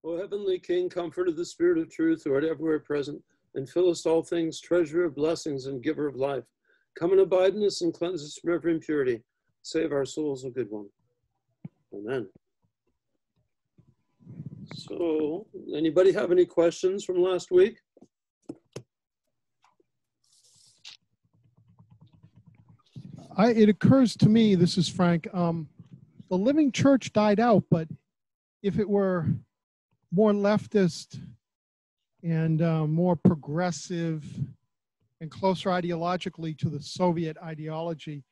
O heavenly King, comfort of the Spirit of truth, who art everywhere present, and fillest all things, treasurer of blessings and giver of life, come and abide in us and cleanse us from every impurity. Save our souls, O good one. Amen. So, anybody have any questions from last week? It occurs to me, this is Frank, the living church died out, but if it were more leftist and more progressive and closer ideologically to the Soviet ideology,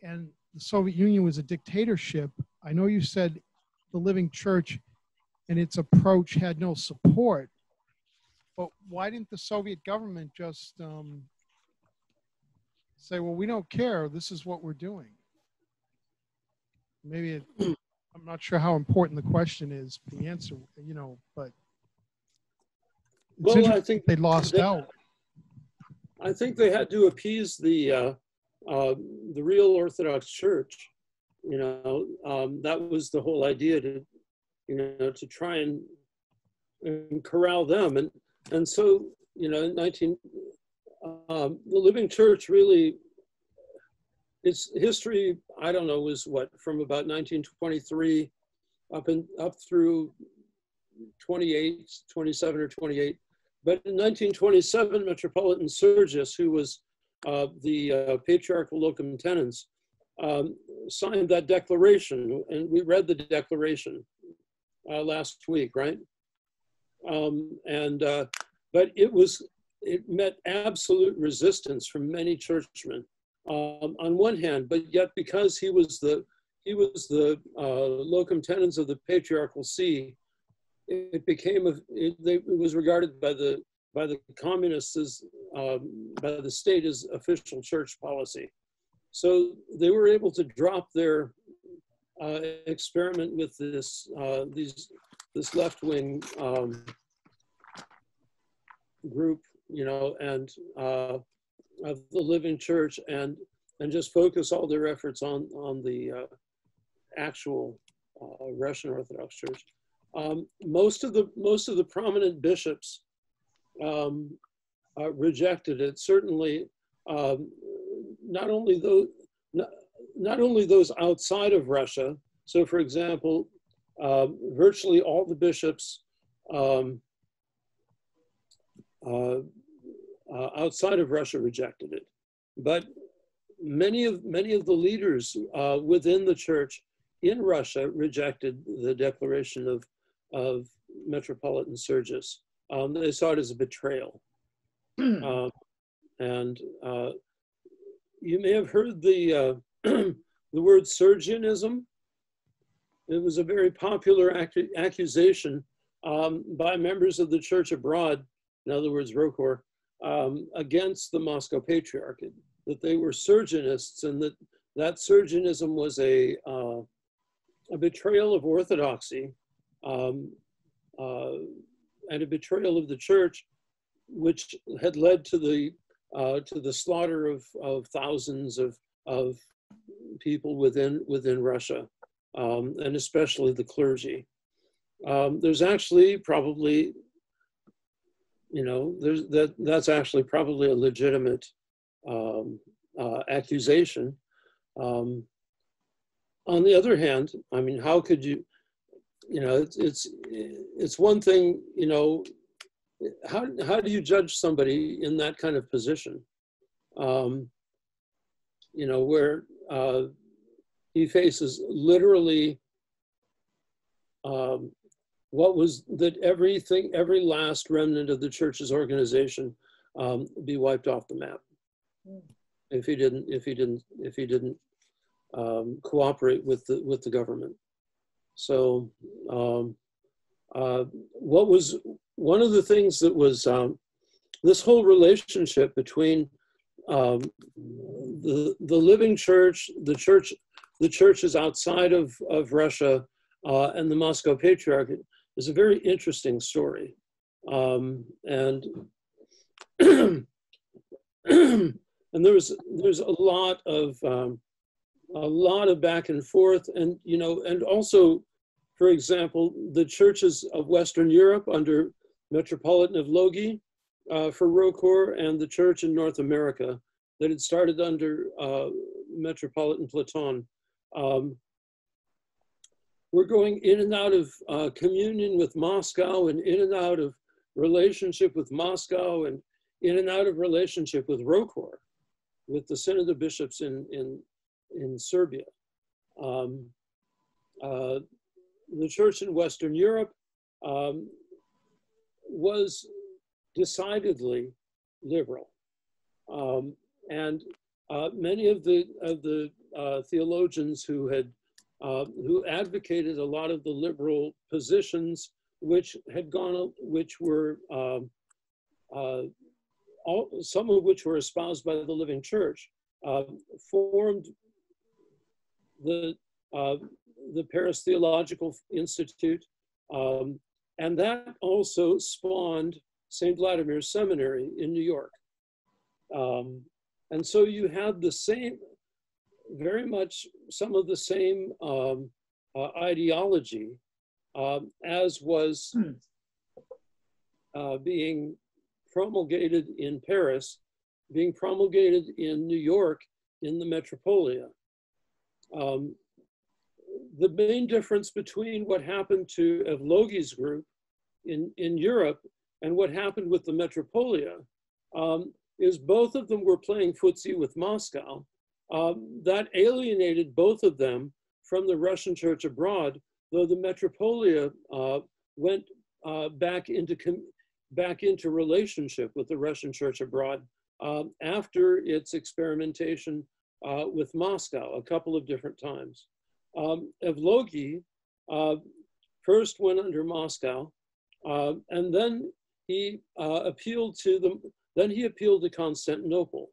and the Soviet Union was a dictatorship, I know you said the living church and its approach had no support, but why didn't the Soviet government just say, well, we don't care, this is what we're doing? Maybe I'm not sure how important the question is, the answer, you know, but well, I think they lost out. I think they had to appease the real Orthodox Church. You know, that was the whole idea, to, you know, to try and corral them, and so, you know, the living church really, its history, I don't know, was what, from about 1923 up through 27 or 28. But in 1927, Metropolitan Sergius, who was the patriarchal locum tenens, signed that declaration, and we read the declaration last week, right? But it met absolute resistance from many churchmen on one hand, but yet because he was the locum tenens of the patriarchal see, it was regarded by the communists as by the state as official church policy. So they were able to drop their experiment with this left-wing group, you know, and of the living church, and just focus all their efforts on the actual Russian Orthodox Church. Most of the prominent bishops rejected it. Certainly, not only those outside of Russia. So, for example, virtually all the bishops outside of Russia rejected it, but many of the leaders within the church in Russia rejected the declaration of Metropolitan Sergius. They saw it as a betrayal. And you may have heard the word Sergianism. It was a very popular accusation by members of the church abroad, in other words, Rokor, against the Moscow Patriarchate, that they were Sergianists, and that Sergianism was a betrayal of Orthodoxy, and a betrayal of the church, which had led to the slaughter of thousands of people within Russia, and especially the clergy. There's actually probably, you know, that's actually probably a legitimate accusation. On the other hand, I mean, how could you, you know, it's one thing, you know, how do you judge somebody in that kind of position? You know, where he faces literally what was that every last remnant of the church's organization be wiped off the map if he didn't cooperate with the government. So what was one of the things that was this whole relationship between the living church, the churches outside of Russia, and the Moscow Patriarchate is a very interesting story, and and there's a lot of back and forth, and you know, and also For example, the churches of Western Europe under Metropolitan of Logi for Rokor, and the church in North America that had started under Metropolitan Platon. We're going in and out of communion with Moscow, and in and out of relationship with Moscow, and in and out of relationship with Rokor, with the Synod of Bishops in Serbia. The church in Western Europe was decidedly liberal, and many of the theologians who advocated a lot of the liberal positions, which were some of which were espoused by the Living Church, formed the Paris Theological Institute, and that also spawned St. Vladimir's Seminary in New York. And so you had the same, very much some of the same ideology as was being promulgated in Paris, being promulgated in New York in the Metropolia. The main difference between what happened to Evlogi's group in Europe and what happened with the Metropolia is both of them were playing footsie with Moscow. That alienated both of them from the Russian church abroad, though the Metropolia went back into relationship with the Russian church abroad after its experimentation with Moscow a couple of different times. Evlogi first went under Moscow, and then he appealed to Constantinople.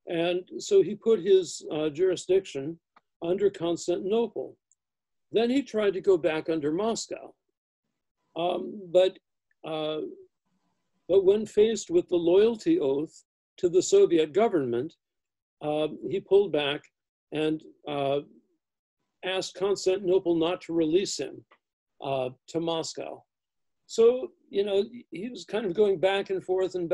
And so he put his jurisdiction under Constantinople. Then he tried to go back under Moscow. But when faced with the loyalty oath to the Soviet government, he pulled back and asked Constantinople not to release him to Moscow. So, you know, he was kind of going back and forth, and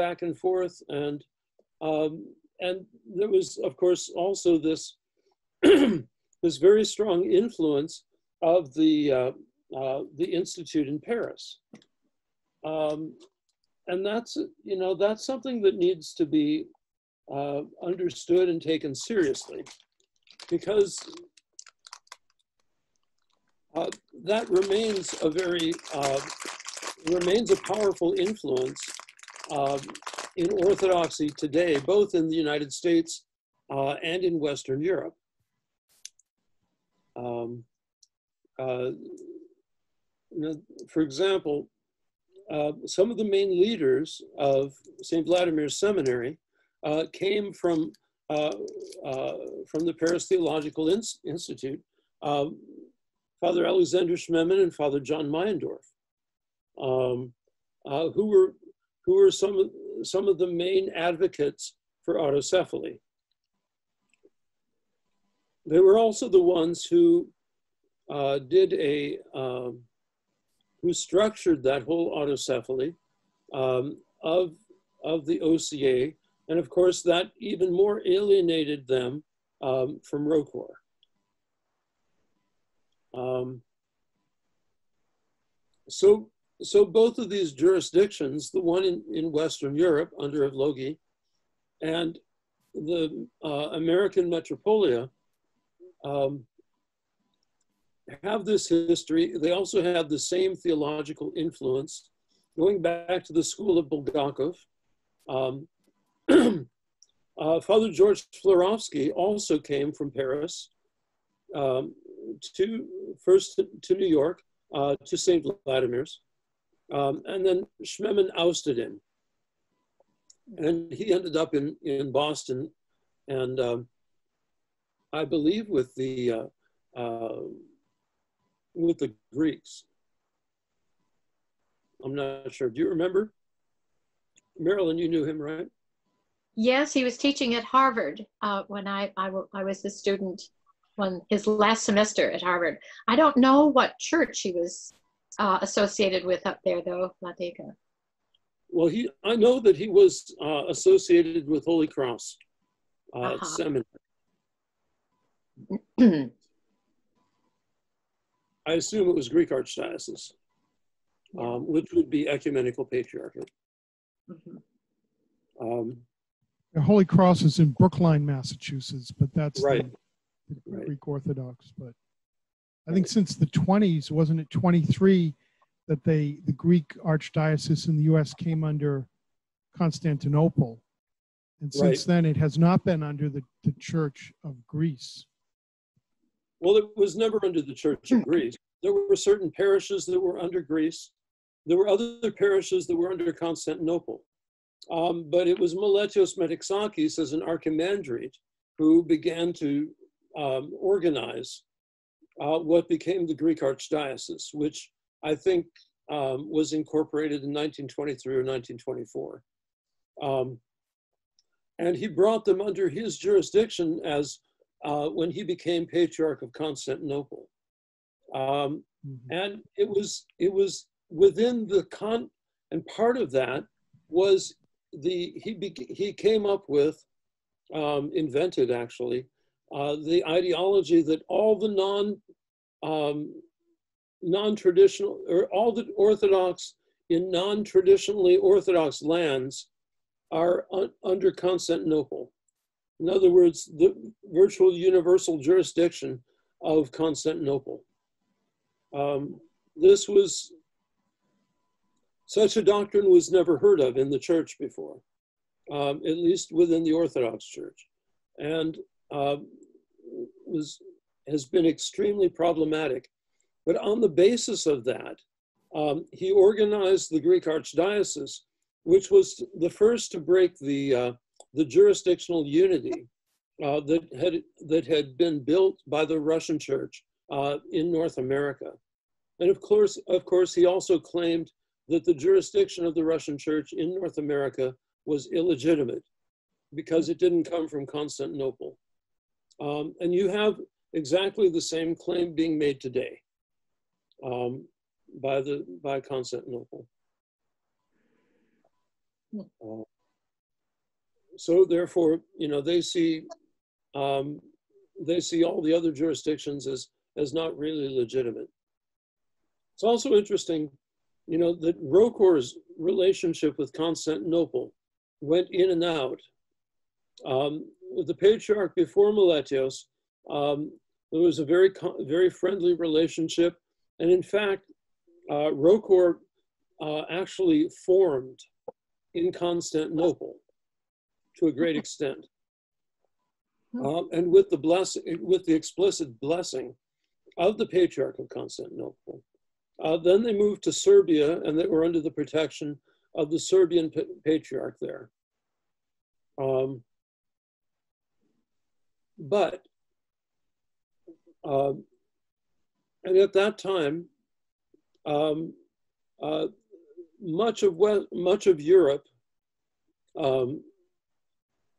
there was, of course, also this this very strong influence of the Institute in Paris, and that's, you know, that's something that needs to be understood and taken seriously, because that remains a powerful influence in Orthodoxy today, both in the United States and in Western Europe. For example, some of the main leaders of St. Vladimir's Seminary came from the Paris Theological Institute, Father Alexander Schmemann and Father John Meyendorff, who were some of the main advocates for autocephaly. They were also the ones who who structured that whole autocephaly of the OCA, and of course that even more alienated them from Rokor. So both of these jurisdictions, the one in Western Europe under Evlogi and the American Metropolia, have this history. They also have the same theological influence, going back to the school of Bulgakov. Father George Florovsky also came from Paris, first to New York, to St. Vladimir's, and then Schmemann ousted him. And he ended up in Boston, and I believe with the Greeks. I'm not sure. Do you remember? Marilyn, you knew him, right? Yes, he was teaching at Harvard when I was a student. his last semester at Harvard. I don't know what church he was associated with up there, though, Vladika. Well, I know that he was associated with Holy Cross Seminary. I assume it was Greek Archdiocese, which would be Ecumenical Patriarchate. The Holy Cross is in Brookline, Massachusetts, but that's right. the Greek Orthodox. But I think since the 20s, wasn't it 23, that the Greek Archdiocese in the U.S. came under Constantinople. And since then, it has not been under the Church of Greece. Well, it was never under the Church of Greece. There were certain parishes that were under Greece. There were other parishes that were under Constantinople. But it was Meletios Metexakis as an archimandrite who began to organize what became the Greek Archdiocese, which I think was incorporated in 1923 or 1924. And he brought them under his jurisdiction as when he became Patriarch of Constantinople. And it was within the and part of that was he came up with, invented actually, the ideology that all the non-traditional, or all the Orthodox in non-traditionally Orthodox lands are under Constantinople. In other words, the virtual universal jurisdiction of Constantinople. Such a doctrine was never heard of in the church before, at least within the Orthodox Church, and has been extremely problematic. But on the basis of that, he organized the Greek Archdiocese, which was the first to break the jurisdictional unity that had been built by the Russian Church in North America. And of course, he also claimed that the jurisdiction of the Russian Church in North America was illegitimate because it didn't come from Constantinople. And you have exactly the same claim being made today by Constantinople. So therefore, they see all the other jurisdictions as not really legitimate. It's also interesting, that Rochor's relationship with Constantinople went in and out. With the Patriarch before Meletios, there was a very friendly relationship. And in fact, Rochor actually formed in Constantinople to a great extent. And with the explicit blessing of the Patriarch of Constantinople. Then they moved to Serbia, and they were under the protection of the Serbian Patriarch there. And at that time, much of Europe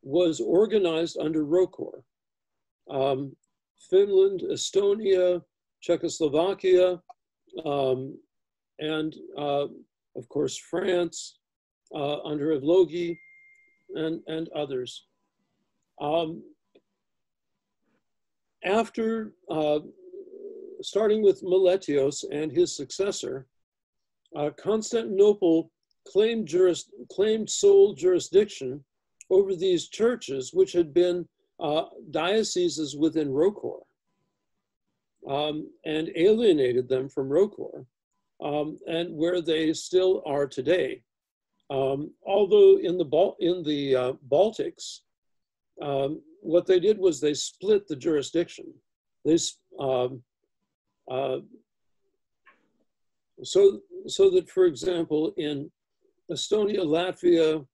was organized under Rochor. Finland, Estonia, Czechoslovakia, and of course France under Evlogi and others. After starting with Meletios and his successor, Constantinople claimed sole jurisdiction over these churches, which had been dioceses within Rochor, and alienated them from Rochor, and where they still are today. Although in the Baltics, what they did was they split the jurisdiction. So that, for example, in Estonia, Latvia,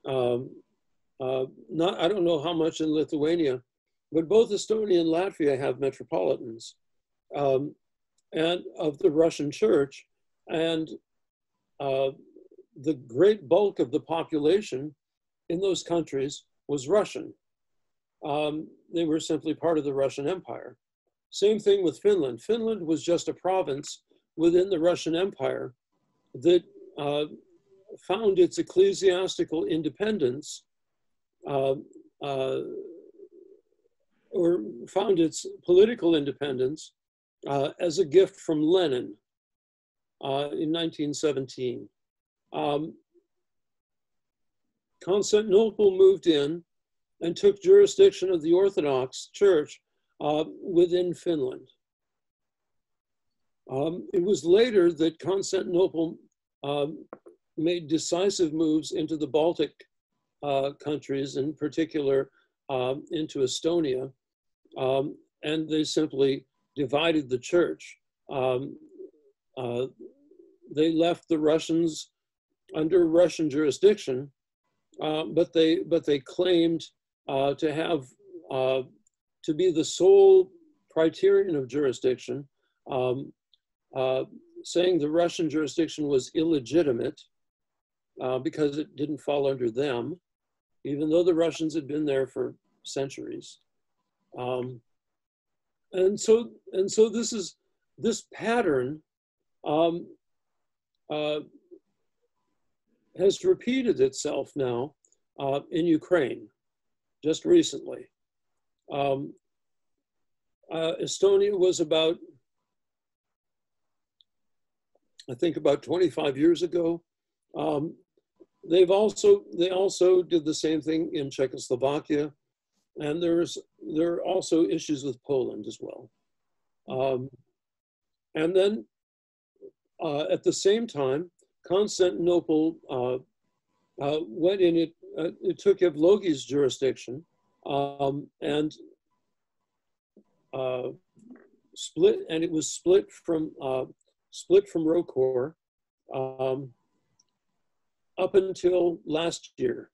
I don't know how much in Lithuania, but both Estonia and Latvia have metropolitans and of the Russian Church, and the great bulk of the population in those countries was Russian. They were simply part of the Russian Empire. Same thing with Finland. Finland was just a province within the Russian Empire that found its ecclesiastical independence or found its political independence as a gift from Lenin in 1917. Constantinople moved in and took jurisdiction of the Orthodox Church within Finland. It was later that Constantinople made decisive moves into the Baltic countries, in particular into Estonia, and they simply divided the church. They left the Russians under Russian jurisdiction, but they claimed to be the sole criterion of jurisdiction, saying the Russian jurisdiction was illegitimate because it didn't fall under them, even though the Russians had been there for centuries. And so this pattern has repeated itself now in Ukraine, just recently. Estonia was about, I think about 25 years ago. They also did the same thing in Czechoslovakia, and there are also issues with Poland as well. And then at the same time, Constantinople went in, it took Evlogi's jurisdiction and split, and it was split from Rokor up until last year,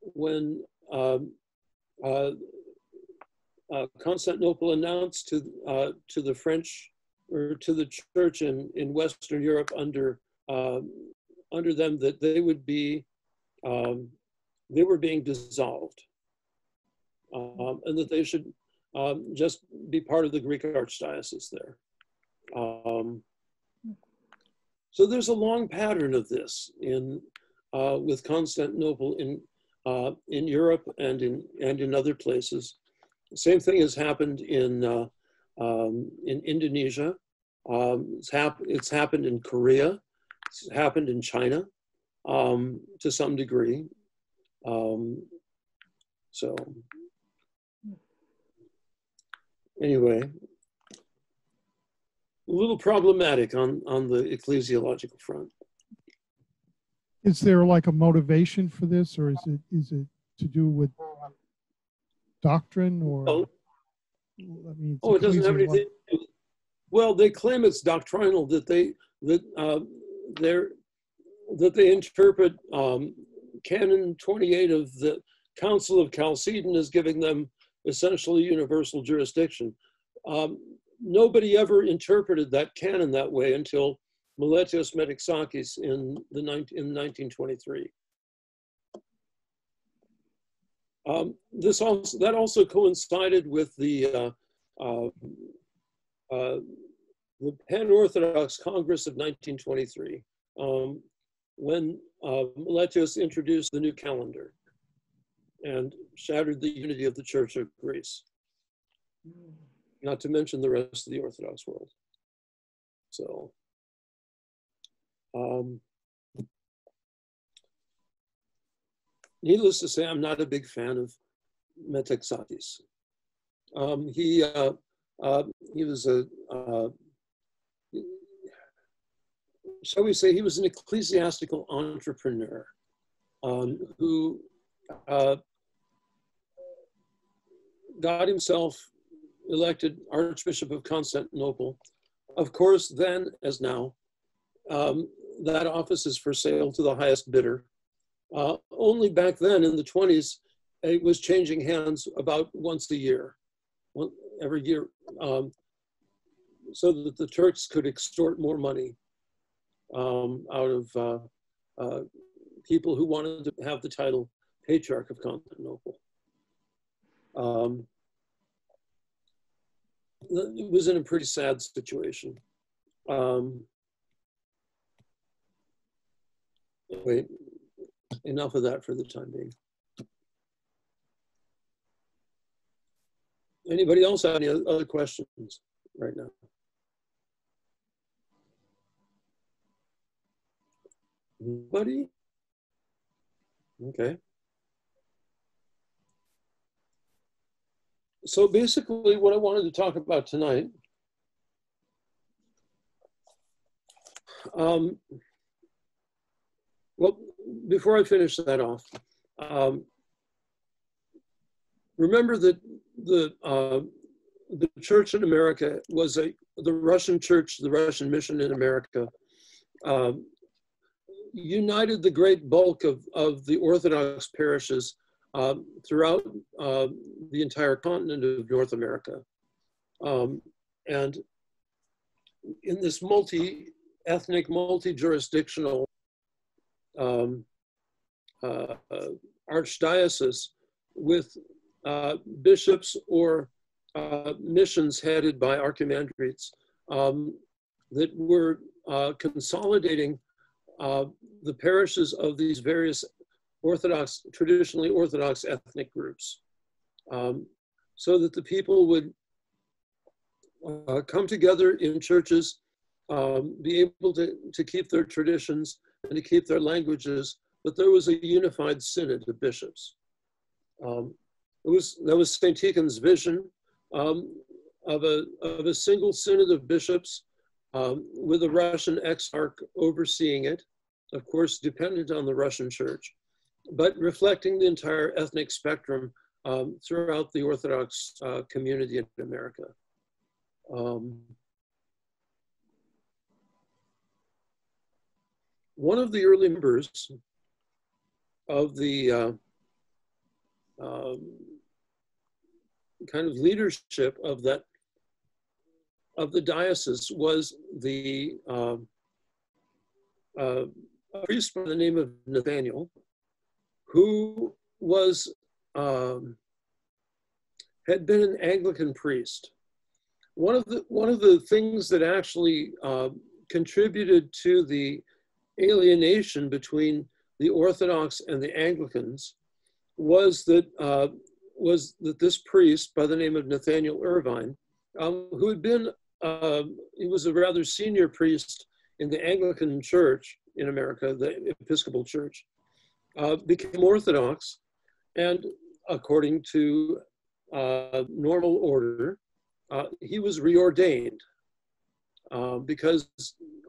when Constantinople announced to the French, or to the church in Western Europe under them, that they were being dissolved, and that they should just be part of the Greek Archdiocese there. So there's a long pattern of this with Constantinople in Europe and in other places. The same thing has happened in Indonesia. It's happened in Korea. It's happened in China to some degree. So anyway, a little problematic on the ecclesiological front. Is there like a motivation for this, or is it to do with doctrine, or? Oh, I mean, it doesn't have anything. Well, they claim it's doctrinal, that they interpret Canon 28 of the Council of Chalcedon as giving them essentially universal jurisdiction. Nobody ever interpreted that canon that way until Meletios Metexakis in 1923. That also coincided with the Pan-Orthodox Congress of 1923, when Meletios introduced the new calendar and shattered the unity of the Church of Greece, not to mention the rest of the Orthodox world. So, needless to say, I'm not a big fan of Metexakis. He was shall we say, he was an ecclesiastical entrepreneur who got himself elected Archbishop of Constantinople. Of course, then as now, that office is for sale to the highest bidder. Only back then in the 20s, it was changing hands about once a year, every year, so that the Turks could extort more money out of people who wanted to have the title Patriarch of Constantinople. Um, it was in a pretty sad situation. Wait, enough of that for the time being. Anybody else have any other questions right now? Nobody? Okay. So basically what I wanted to talk about tonight well, before I finish that off, remember that the church in America was the Russian church, the Russian mission in America, united the great bulk of the Orthodox parishes throughout the entire continent of North America. And in this multi-ethnic, multi-jurisdictional archdiocese with bishops or missions headed by archimandrites that were consolidating the parishes of these various Orthodox, traditionally Orthodox ethnic groups, so that the people would come together in churches, be able to keep their traditions and to keep their languages, but there was a unified synod of bishops. That was St. Tikhon's vision of a single synod of bishops with a Russian exarch overseeing it, of course, dependent on the Russian church, but reflecting the entire ethnic spectrum throughout the Orthodox community in America. One of the early members of the kind of leadership of the diocese was the a priest by the name of Nathaniel, who was had been an Anglican priest. One of the things that actually contributed to the alienation between the Orthodox and the Anglicans was that this priest by the name of Nathaniel Irvine, who had been he was a rather senior priest in the Anglican Church in America, the Episcopal Church, became Orthodox, and according to normal order, he was reordained because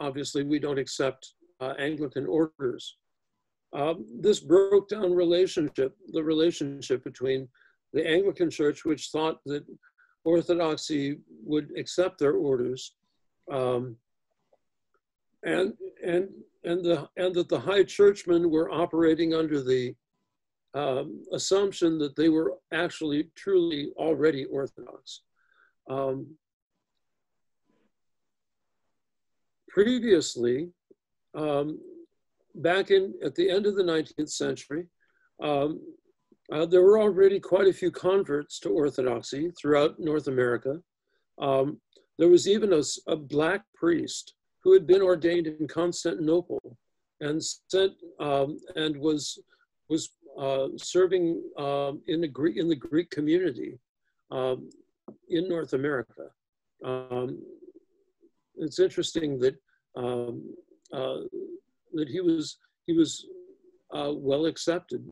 obviously we don't accept Anglican orders. This broke down the relationship between the Anglican Church, which thought that Orthodoxy would accept their orders, and that the high churchmen were operating under the assumption that they were actually truly already Orthodox. Previously, back at the end of the 19th century, there were already quite a few converts to Orthodoxy throughout North America. There was even a black priest who had been ordained in Constantinople and sent and was serving in the Greek community in North America. It's interesting that that he was well accepted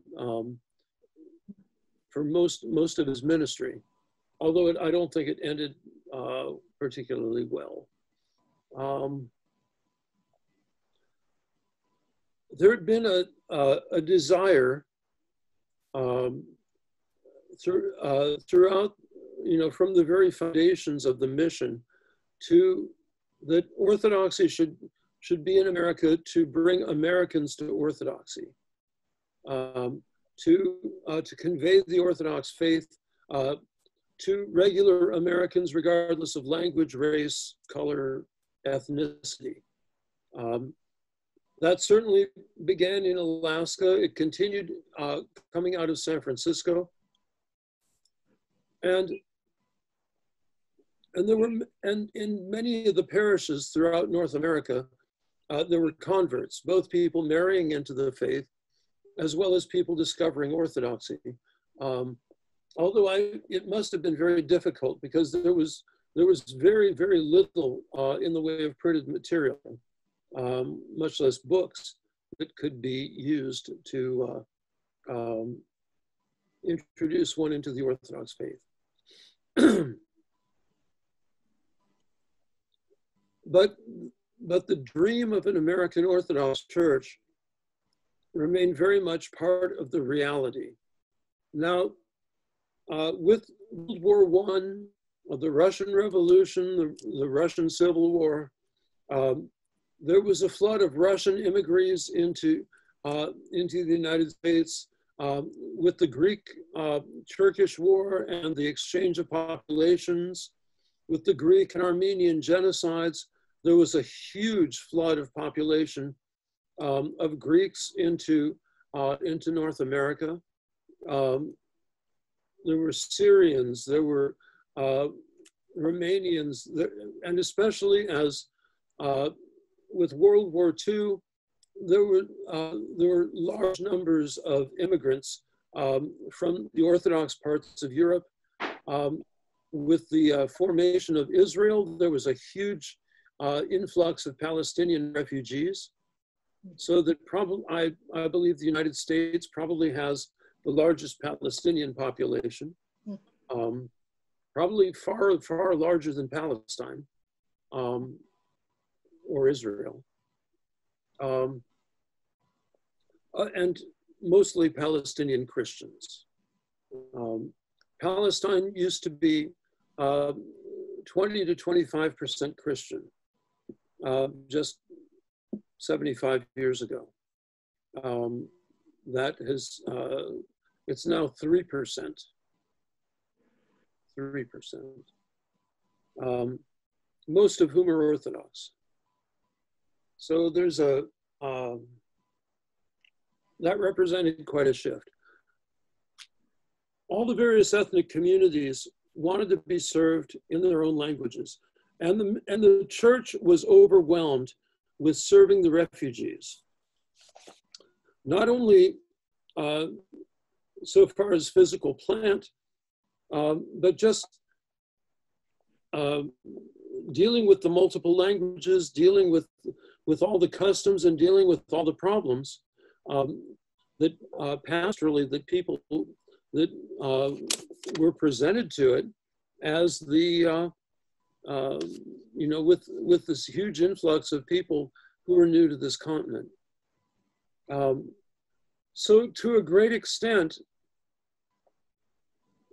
for most of his ministry, although I don't think it ended particularly well. There had been a desire throughout, from the very foundations of the mission, that Orthodoxy should be in America to bring Americans to Orthodoxy, to convey the Orthodox faith to regular Americans, regardless of language, race, color, ethnicity. That certainly began in Alaska. It continued coming out of San Francisco. And in many of the parishes throughout North America, there were converts, both people marrying into the faith, as well as people discovering Orthodoxy. Although it must have been very difficult because there was very, very little in the way of printed material, much less books that could be used to introduce one into the Orthodox faith. But the dream of an American Orthodox Church remained very much part of the reality. Now, with World War I, the Russian Revolution, the Russian Civil War, there was a flood of Russian immigrants into the United States. With the Greek-Turkish War and the exchange of populations, with the Greek and Armenian genocides, there was a huge flood of population of Greeks into North America. There were Syrians, there were Romanians, and especially as with World War II, there were large numbers of immigrants from the Orthodox parts of Europe. With the formation of Israel, there was a huge influx of Palestinian refugees. So that I believe the United States probably has the largest Palestinian population, probably far, far larger than Palestine or Israel. And mostly Palestinian Christians. Palestine used to be 20 to 25% Christian, just 75 years ago. That has, it's now 3%. 3%. Most of whom are Orthodox. So there's that represented quite a shift. All the various ethnic communities wanted to be served in their own languages. And the church was overwhelmed with serving the refugees. Not only so far as physical plant, but just dealing with the multiple languages, dealing with all the customs and dealing with all the problems that pastorally, that people that were presented to it as the, you know, with this huge influx of people who were new to this continent. So to a great extent,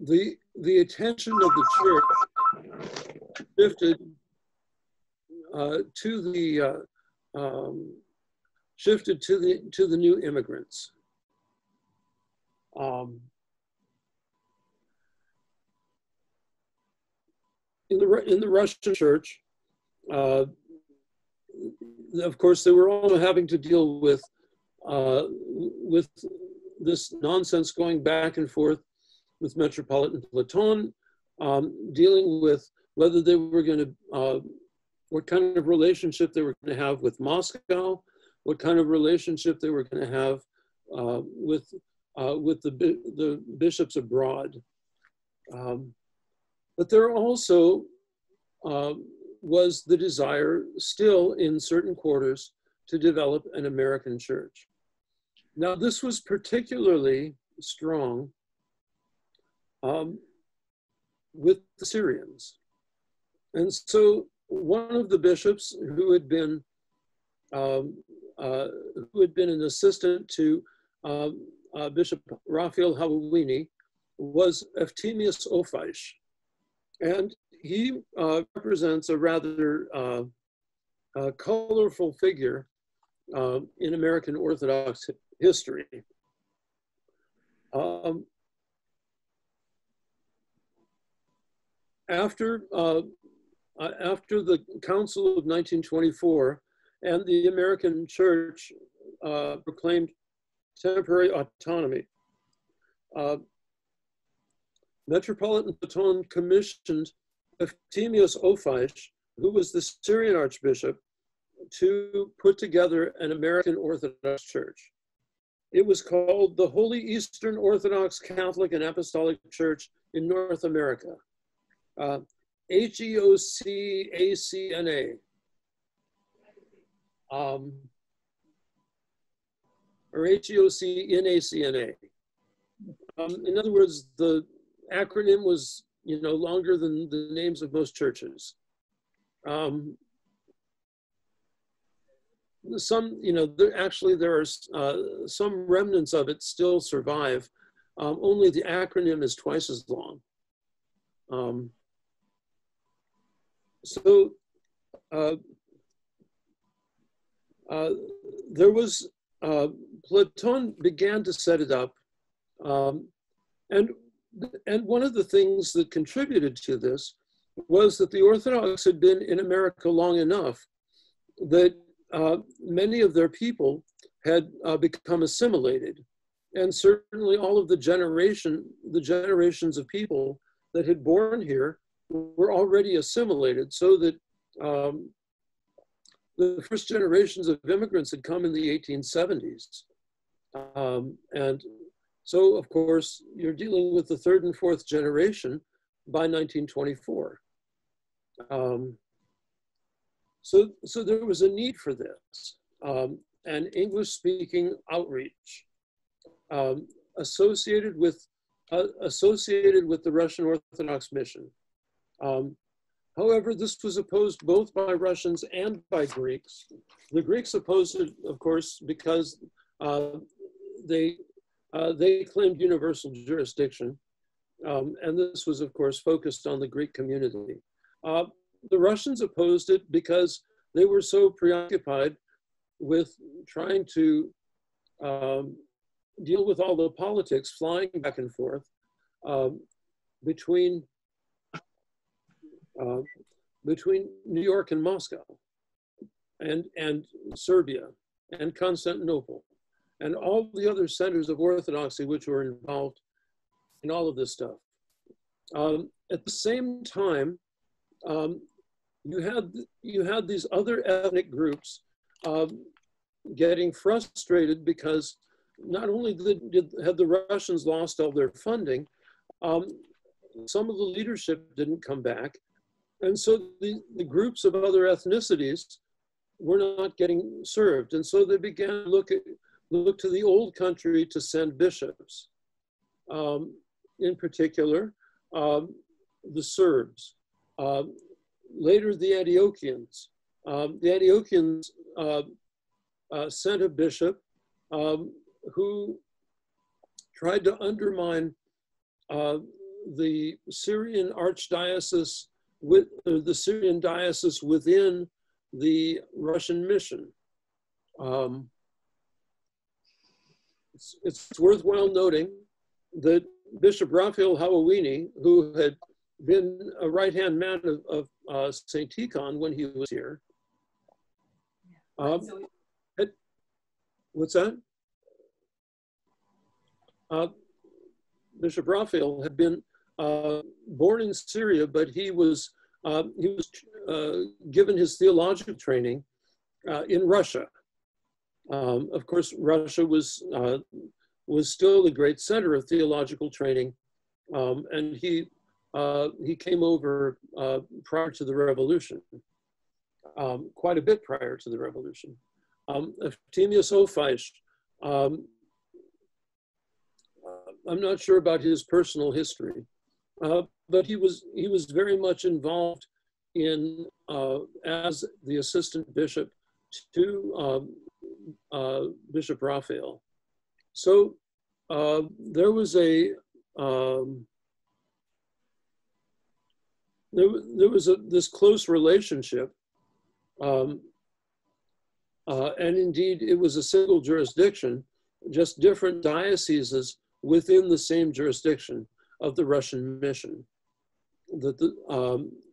the attention of the church shifted to the new immigrants. In the Russian church, of course, they were also having to deal with this nonsense going back and forth with Metropolitan Platon, dealing with whether they were going to, what kind of relationship they were going to have with Moscow, what kind of relationship they were going to have with the bishops abroad. But there also was the desire still in certain quarters to develop an American church. Now, this was particularly strong with the Syrians. And so one of the bishops who had been an assistant to Bishop Raphael Hawawini was Eftimius Ophaish. And he represents a rather colorful figure in American Orthodox history. After the Council of 1924 and the American Church proclaimed temporary autonomy, Metropolitan Platon commissioned Efthymios Ophish, who was the Syrian archbishop, to put together an American Orthodox church. It was called the Holy Eastern Orthodox Catholic and Apostolic Church in North America, HEOCACNA. Or HEOCNACNA. In other words, the acronym was, longer than the names of most churches. There are some remnants of it still survive. Only the acronym is twice as long. There was, Platon began to set it up. And one of the things that contributed to this was that the Orthodox had been in America long enough that many of their people had become assimilated. And certainly all of the generations of people that had born here were already assimilated, so that the first generations of immigrants had come in the 1870s. And so, of course, you're dealing with the third and fourth generation by 1924. So there was a need for this, an English-speaking outreach associated with the Russian Orthodox mission. However, this was opposed both by Russians and by Greeks. The Greeks opposed it, of course, because they claimed universal jurisdiction, and this was, of course, focused on the Greek community. The Russians opposed it because they were so preoccupied with trying to deal with all the politics flying back and forth between New York and Moscow, and Serbia, and Constantinople, and all the other centers of Orthodoxy which were involved in all of this stuff. At the same time, you had these other ethnic groups getting frustrated because not only had the Russians lost all their funding, some of the leadership didn't come back. And so the groups of other ethnicities were not getting served. And so they began to look to the old country to send bishops. In particular, the Serbs. Later, the Antiochians. The Antiochians sent a bishop who tried to undermine the Syrian archdiocese with the Syrian diocese within the Russian mission. It's worthwhile noting that Bishop Raphael Hawawini, who had been a right-hand man of St. Tikhon when he was here. What's that? Bishop Raphael had been born in Syria, but he was given his theological training in Russia. Of course, Russia was still the great center of theological training, and he came over prior to the revolution, quite a bit prior to the revolution. Efthymios Ophish, I'm not sure about his personal history, but he was very much involved in as the assistant bishop to Bishop Raphael. So there was this close relationship, and indeed it was a single jurisdiction, just different dioceses within the same jurisdiction of the Russian mission that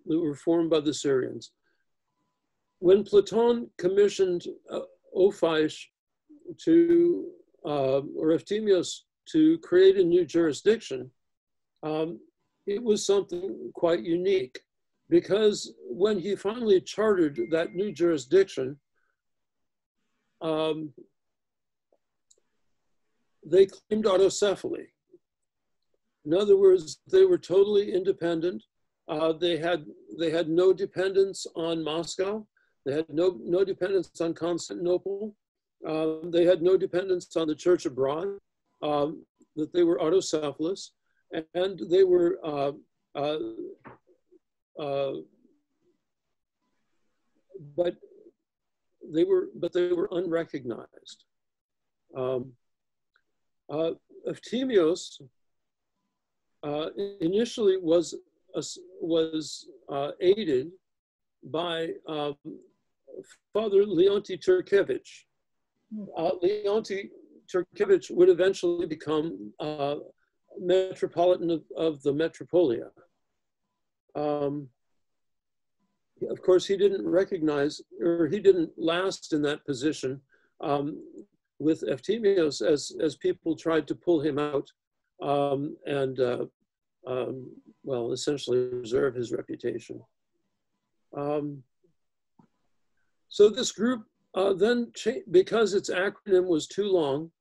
were formed by the Syrians. When Platon commissioned Ophish or Efthymios to create a new jurisdiction, it was something quite unique, because when he finally chartered that new jurisdiction, they claimed autocephaly. In other words, they were totally independent. They had no dependence on Moscow. They had no dependence on Constantinople. They had no dependence on the church abroad. That they were autocephalous, and they were but they were unrecognized. Efthymios initially was aided by Father Leonti Turkevich. Leonti Turkevich would eventually become Metropolitan of the Metropolia. Of course, he didn't recognize, or he didn't last in that position with Efthymios as people tried to pull him out and, well, essentially preserve his reputation. So this group then, because its acronym was too long,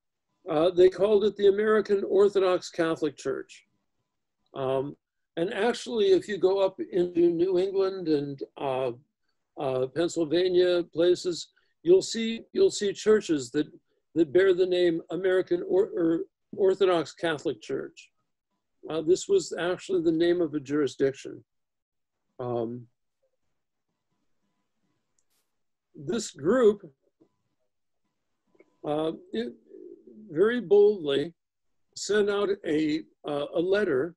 they called it the American Orthodox Catholic Church. And actually, if you go up into New England and Pennsylvania places, you'll see churches that bear the name American Orthodox Catholic Church. This was actually the name of a jurisdiction. This group, very boldly sent out a letter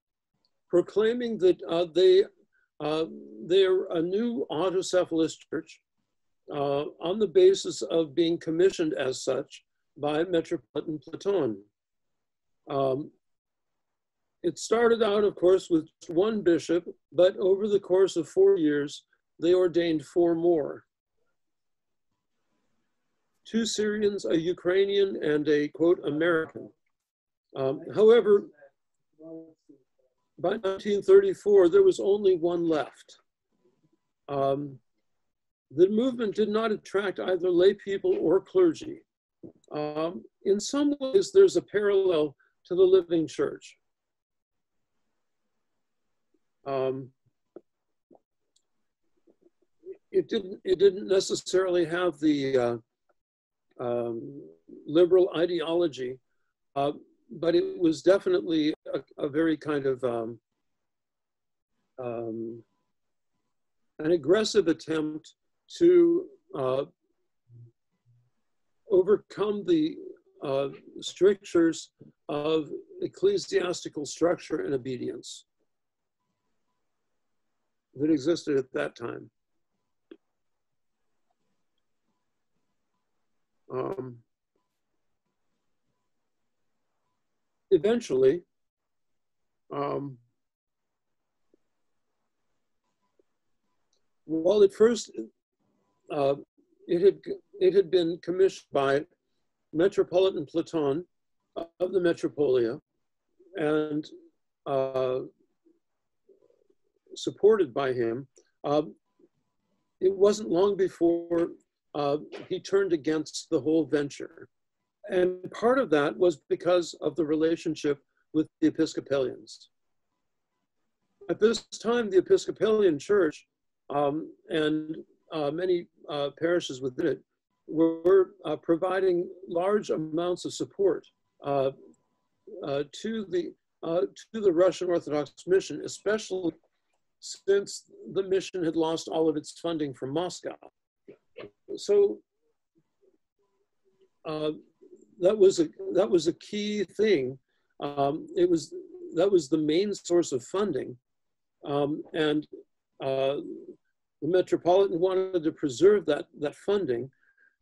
proclaiming that they're a new autocephalous church on the basis of being commissioned as such by Metropolitan Platon. It started out, of course, with one bishop, but over the course of 4 years, they ordained 4 more. 2 Syrians, a Ukrainian, and a, quote, American. However, by 1934, there was only one left. The movement did not attract either lay people or clergy. In some ways, there's a parallel to the living church. It didn't necessarily have the liberal ideology, but it was definitely a very kind of an aggressive attempt to overcome the strictures of ecclesiastical structure and obedience that existed at that time. Eventually, while at first it had been commissioned by Metropolitan Platon of the Metropolia and supported by him, it wasn't long before he turned against the whole venture. And part of that was because of the relationship with the Episcopalians. At this time, the Episcopalian Church and many parishes within it were providing large amounts of support to the Russian Orthodox mission, especially since the mission had lost all of its funding from Moscow. So that was a key thing. That was the main source of funding, and the Metropolitan wanted to preserve that funding,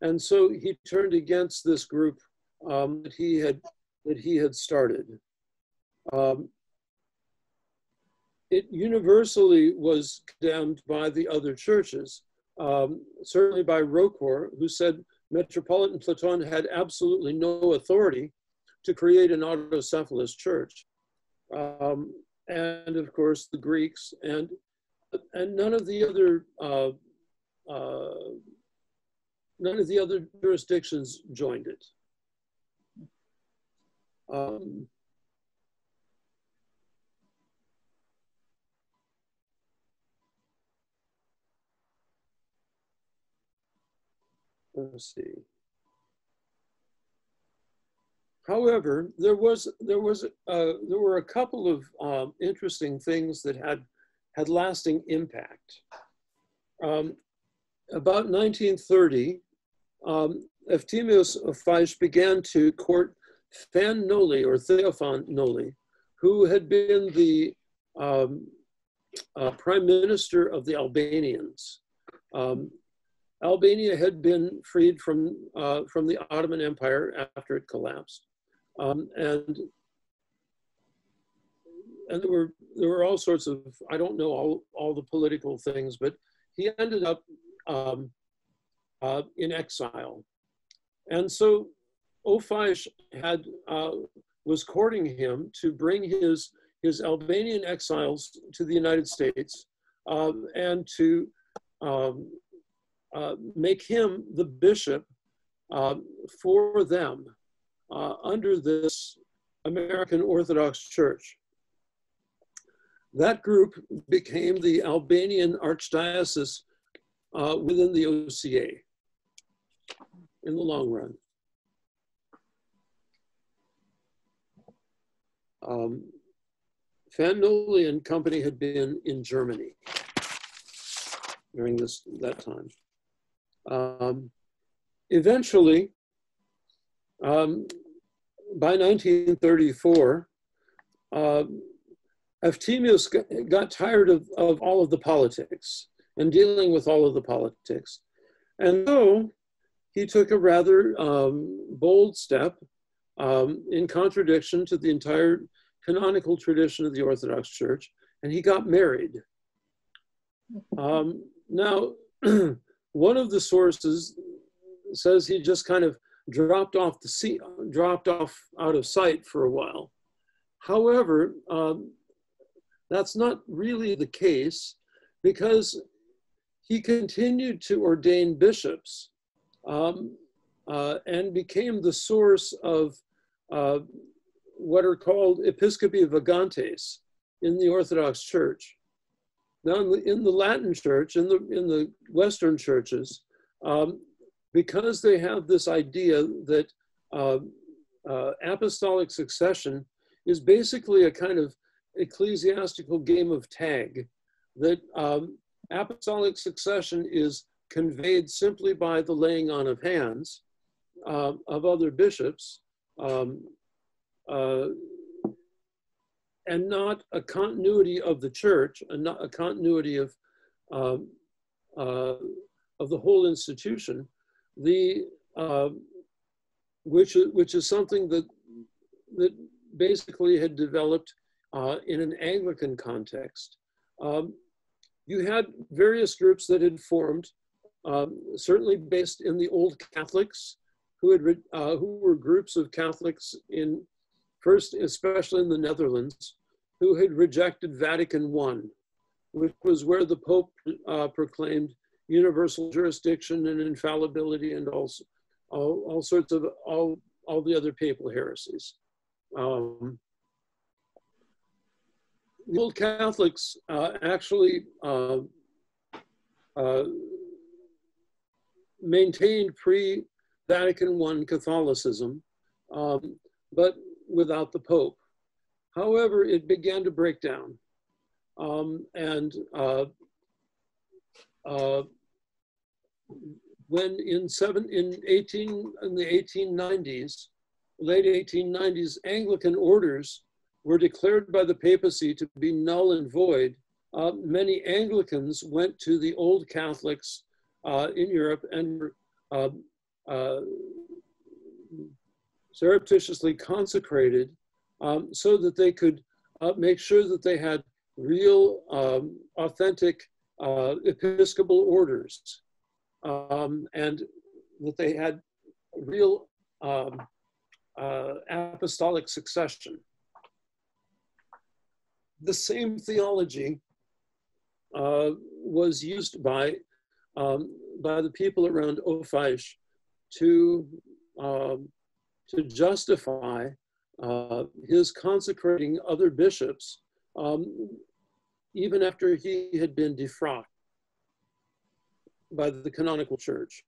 and so he turned against this group that he had started. It universally was condemned by the other churches, certainly by Rocor, who said Metropolitan Platon had absolutely no authority to create an autocephalous church. and of course the Greeks, and none of the other jurisdictions joined it. Let's see. However, there were a couple of interesting things that had lasting impact. About 1930, Efthymios of Physh began to court Fan Noli, or Theophan Noli, who had been the prime minister of the Albanians. Albania had been freed from the Ottoman Empire after it collapsed, and there were all sorts of, I don't know all the political things, but he ended up in exile, and so Ophish was courting him to bring his Albanian exiles to the United States and to make him the bishop for them under this American Orthodox Church. That group became the Albanian Archdiocese within the OCA in the long run. Fan Noli and company had been in Germany during that time. Eventually, by 1934, Efthymios got tired of all of the politics and dealing with all of the politics. And so he took a rather bold step in contradiction to the entire canonical tradition of the Orthodox Church, and he got married. Now, one of the sources says he just kind of dropped off out of sight for a while. However, that's not really the case, because he continued to ordain bishops and became the source of what are called episcopi vagantes in the Orthodox Church. Now, in the Latin Church, in the Western churches, because they have this idea that apostolic succession is basically a kind of ecclesiastical game of tag, that apostolic succession is conveyed simply by the laying on of hands of other bishops, and not a continuity of the church, and not a continuity of the whole institution, which is something that basically had developed in an Anglican context. You had various groups that had formed, certainly based in the old Catholics, who were groups of Catholics first, especially in the Netherlands, who had rejected Vatican I, which was where the Pope proclaimed universal jurisdiction and infallibility and all sorts of all the other papal heresies. The old Catholics actually maintained pre-Vatican I Catholicism, but without the Pope. However, it began to break down. And when in the 1890s, late 1890s, Anglican orders were declared by the papacy to be null and void, many Anglicans went to the old Catholics in Europe and were surreptitiously consecrated so that they could make sure that they had real, authentic episcopal orders, and that they had real apostolic succession. the same theology was used by the people around Ophice to justify his consecrating other bishops, even after he had been defrocked by the canonical church.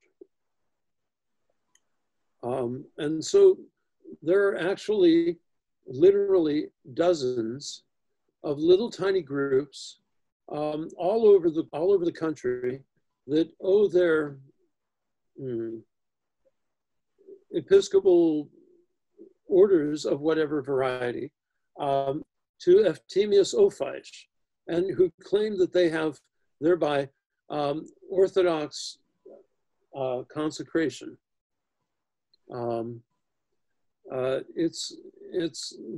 And so there are actually literally dozens of little tiny groups all over the country that owe their episcopal orders of whatever variety to Eftimius Ophice, and who claim that they have thereby Orthodox consecration. It's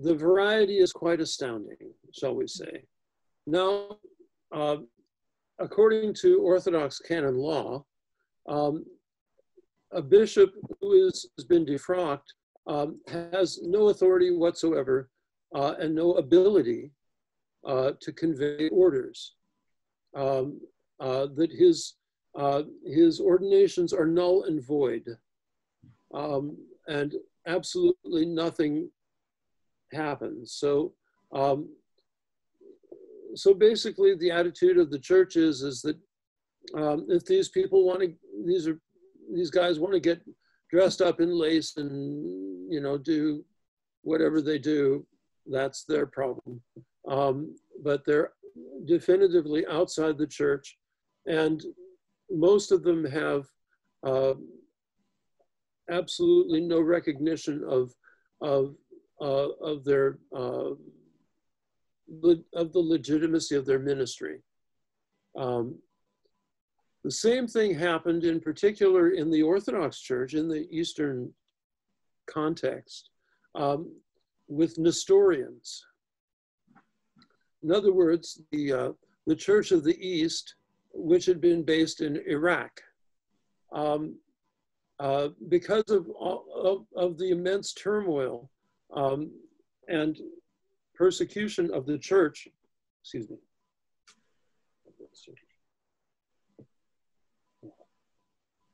the variety is quite astounding, shall we say. Now, according to Orthodox canon law, a bishop who has been defrocked has no authority whatsoever and no ability to convey orders. That his ordinations are null and void, and absolutely nothing happens. So, so basically, the attitude of the church is that if these people want to, these guys want to get dressed up in lace and do whatever they do, that's their problem. But they're definitively outside the church, and most of them have absolutely no recognition of the legitimacy of their ministry. The same thing happened in particular in the Orthodox Church in the Eastern context with Nestorians. In other words, the Church of the East, which had been based in Iraq, because of the immense turmoil and persecution of the church, excuse me.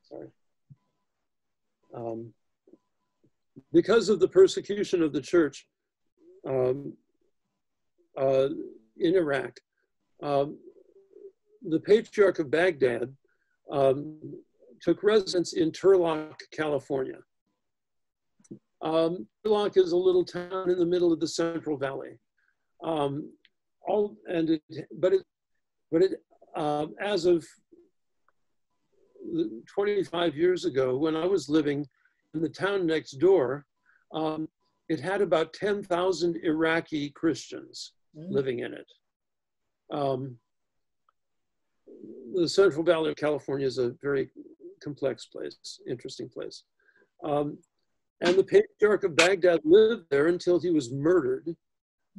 Sorry. Because of the persecution of the church in Iraq, the Patriarch of Baghdad took residence in Turlock, California. Turlock is a little town in the middle of the Central Valley. As of 25 years ago, when I was living in the town next door, it had about 10,000 Iraqi Christians living in it. The Central Valley of California is a very complex place, interesting place. And the Patriarch of Baghdad lived there until he was murdered.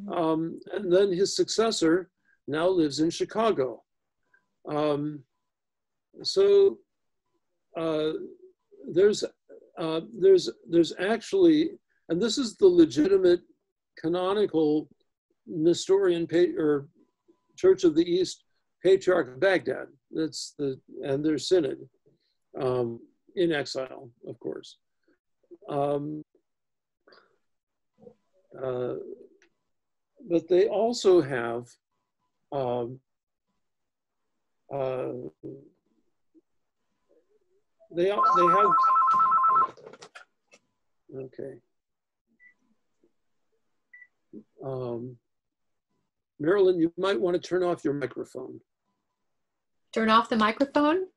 And then his successor now lives in Chicago. So there's actually, and this is the legitimate canonical Nestorian or Church of the East Patriarch of Baghdad. That's and their synod in exile, of course. But they also have they have, okay. Marilyn, you might want to turn off your microphone. Turn off the microphone? Turn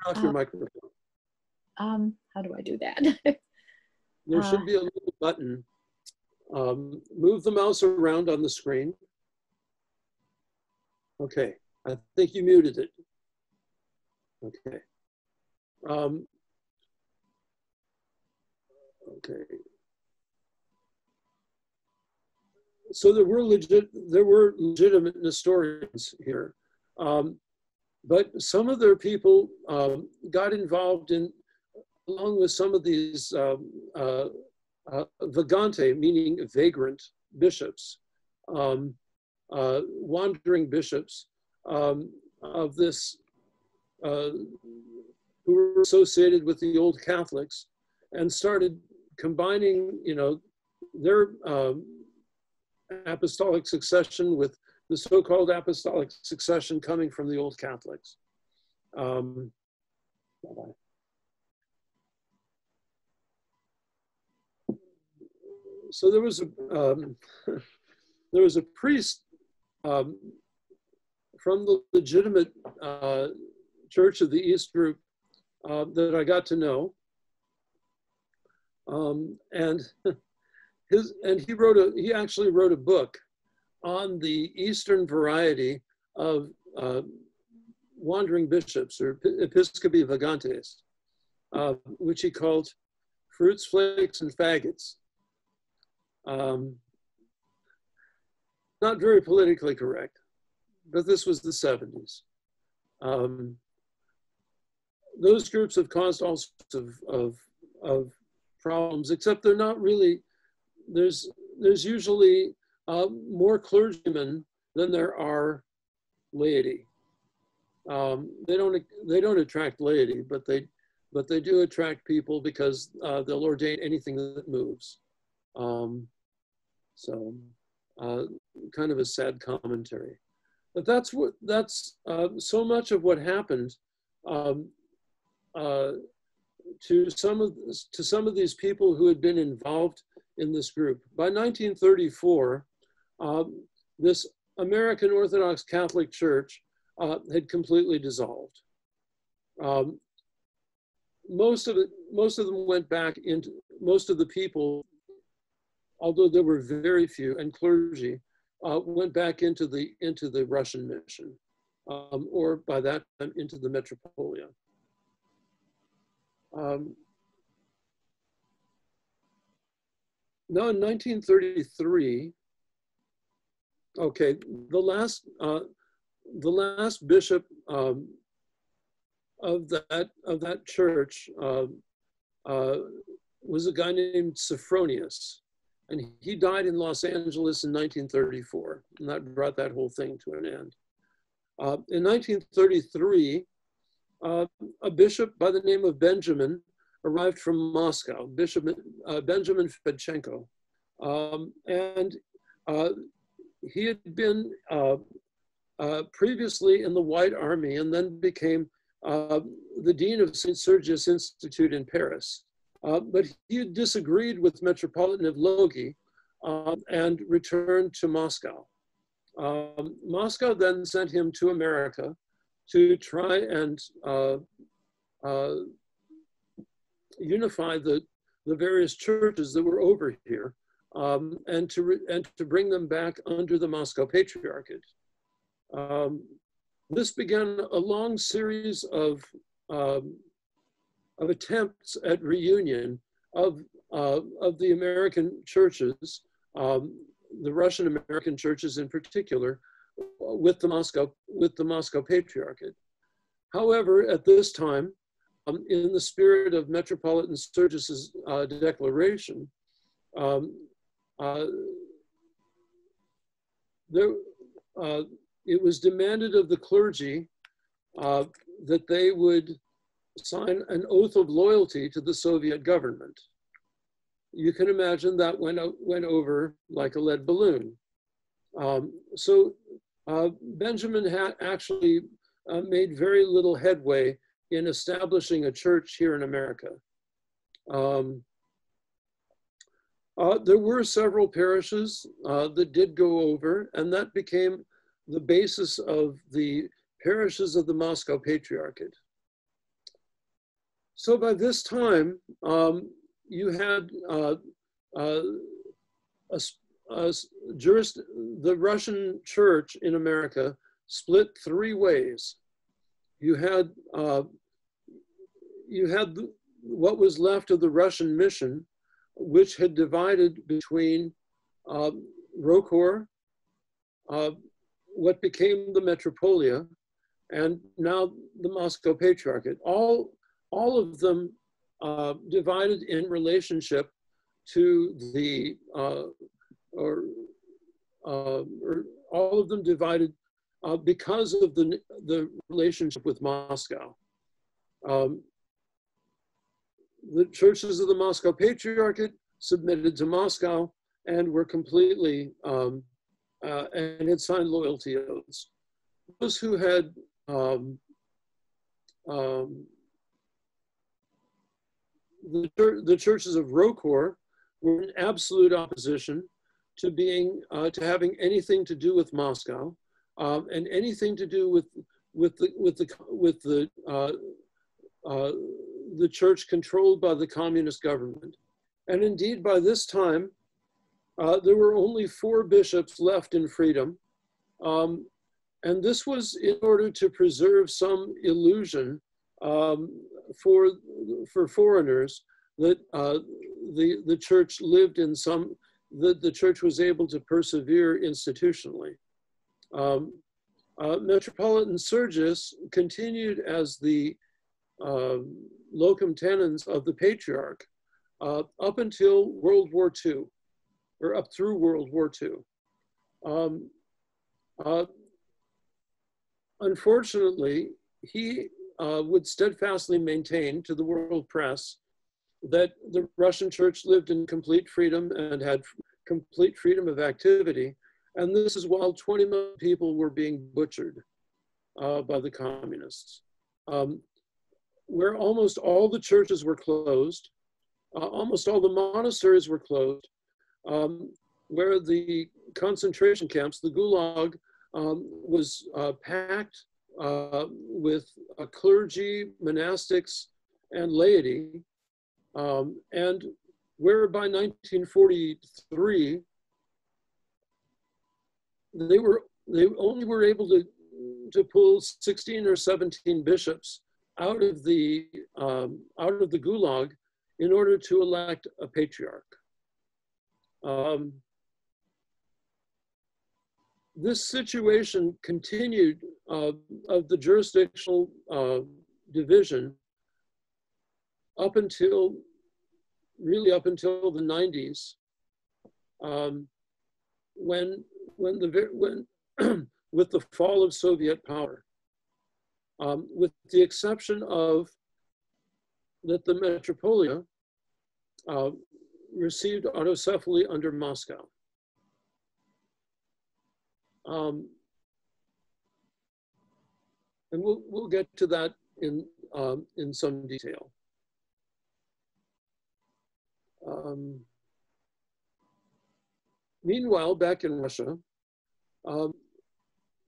off your microphone. How do I do that? There should be a little button. Move the mouse around on the screen. Okay, I think you muted it. Okay. Okay. So there were legitimate Nestorians here, but some of their people got involved in, along with some of these vagante, meaning vagrant bishops, wandering bishops of this, who were associated with the old Catholics, and started combining, their apostolic succession with the so-called apostolic succession coming from the old Catholics. So there was a priest from the legitimate Church of the East group that I got to know, and he actually wrote a book on the Eastern variety of wandering bishops, or episcopi vagantes, which he called Fruits, Flakes, and Faggots. Not very politically correct, but this was the 70s. Those groups have caused all sorts of problems, except they're not really, there's usually more clergymen than there are laity. They don't attract laity, but they do attract people because they'll ordain anything that moves. Kind of a sad commentary, but that's so much of what happened to some of these people who had been involved in this group. By 1934, this American Orthodox Catholic Church had completely dissolved. Most of them went back into, most of the people, although there were very few, and clergy, went back into the Russian mission, or by that time into the Metropolitan. Now in 1933, okay, the last bishop of that church was a guy named Sophronius, and he died in Los Angeles in 1934, and that brought that whole thing to an end. In 1933, a bishop by the name of Benjamin arrived from Moscow, Bishop Benjamin Fedchenko, and he had been previously in the White Army and then became the dean of St. Sergius Institute in Paris. But he had disagreed with Metropolitan Evlogi and returned to Moscow. Moscow then sent him to America to try and unify the various churches that were over here, and to bring them back under the Moscow Patriarchate. This began a long series of attempts at reunion of the American churches, the Russian American churches in particular, with the Moscow Patriarchate. However, at this time, in the spirit of Metropolitan Sergius's declaration, it was demanded of the clergy that they would sign an oath of loyalty to the Soviet government. You can imagine that went over like a lead balloon. So Benjamin had actually made very little headway in establishing a church here in America. There were several parishes that did go over, and that became the basis of the parishes of the Moscow Patriarchate. So by this time, you had the Russian church in America split three ways. You had what was left of the Russian mission, which had divided between Rokor, what became the Metropolia, and now the Moscow Patriarchate. All of them divided in relationship to the or all of them divided because of the relationship with Moscow. The churches of the Moscow Patriarchate submitted to Moscow and were completely, and had signed loyalty oaths. Those who had the churches of Rokor were in absolute opposition to being, to having anything to do with Moscow, and anything to do with the church controlled by the communist government. And indeed, by this time, there were only 4 bishops left in freedom. And this was in order to preserve some illusion for foreigners that the church lived in some, that the church was able to persevere institutionally. Metropolitan Sergius continued as the locum tenens of the Patriarch up until World War II, or up through World War II. Unfortunately, he would steadfastly maintain to the world press that the Russian church lived in complete freedom and had complete freedom of activity. And this is while 20 million people were being butchered by the communists. Where almost all the churches were closed, almost all the monasteries were closed, where the concentration camps, the Gulag, was packed with clergy, monastics, and laity, and where by 1943, they only were able to pull 16 or 17 bishops out of the Gulag in order to elect a patriarch. This situation continued of the jurisdictional division up until the 90s, when with the fall of Soviet power, with the exception of that the Metropolia received autocephaly under Moscow. And we'll get to that in some detail. Meanwhile, back in Russia,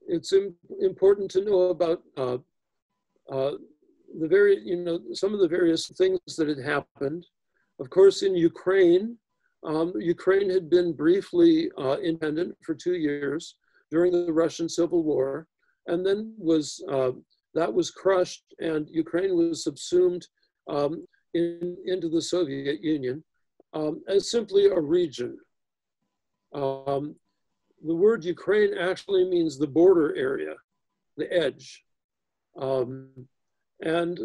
it's important to know about some of the various things that had happened. Of course, in Ukraine, Ukraine had been briefly independent for 2 years during the Russian Civil War, and then that was crushed, and Ukraine was subsumed into the Soviet Union as simply a region. The word Ukraine actually means the border area, the edge. And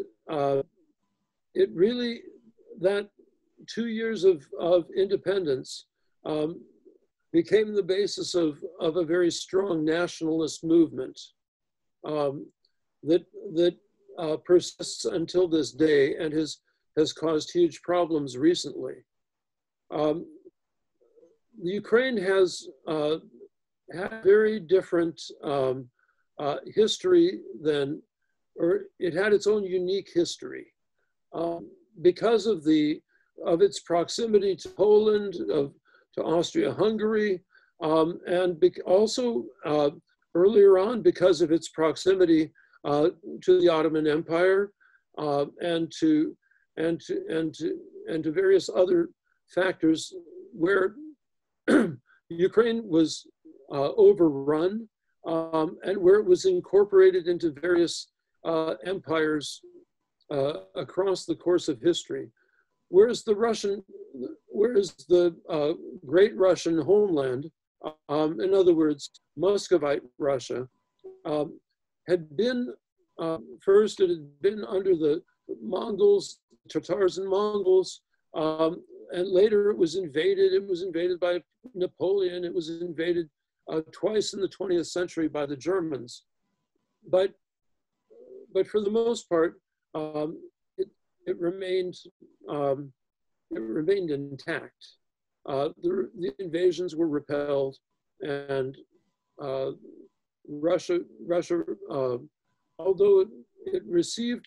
it really, that 2 years of independence became the basis of a very strong nationalist movement that persists until this day and has caused huge problems recently. Ukraine has had very different history than, or it had its own unique history because of its proximity to Poland, to Austria-Hungary, and also earlier on because of its proximity to the Ottoman Empire and to various other factors where Ukraine was overrun and where it was incorporated into various empires across the course of history. Whereas the Great Russian homeland, in other words, Muscovite Russia, had been, first it had been under the Mongols, Tatars and Mongols, and later it was invaded by Napoleon, it was invaded twice in the 20th century by the Germans. But for the most part, it remained intact. The invasions were repelled, and Russia, although it received,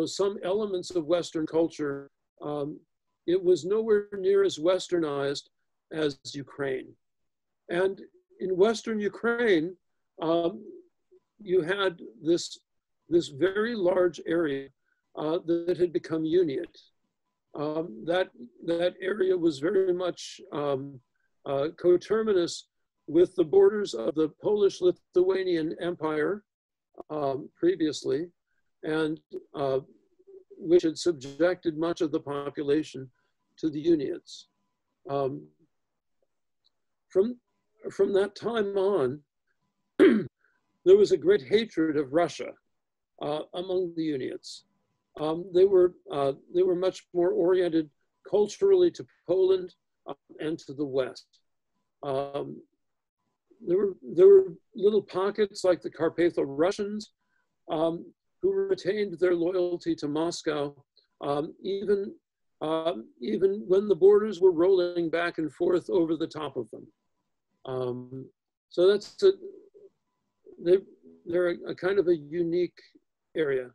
some elements of Western culture, it was nowhere near as Westernized as Ukraine. And in Western Ukraine, you had this very large area that had become Uniate. That area was very much coterminous with the borders of the Polish-Lithuanian Empire previously, and which had subjected much of the population to the Uniates. From that time on, there was a great hatred of Russia among the Uniates. They were much more oriented culturally to Poland and to the West. There were little pockets like the Carpatho-Russians who retained their loyalty to Moscow, even when the borders were rolling back and forth over the top of them. So they're a kind of a unique area.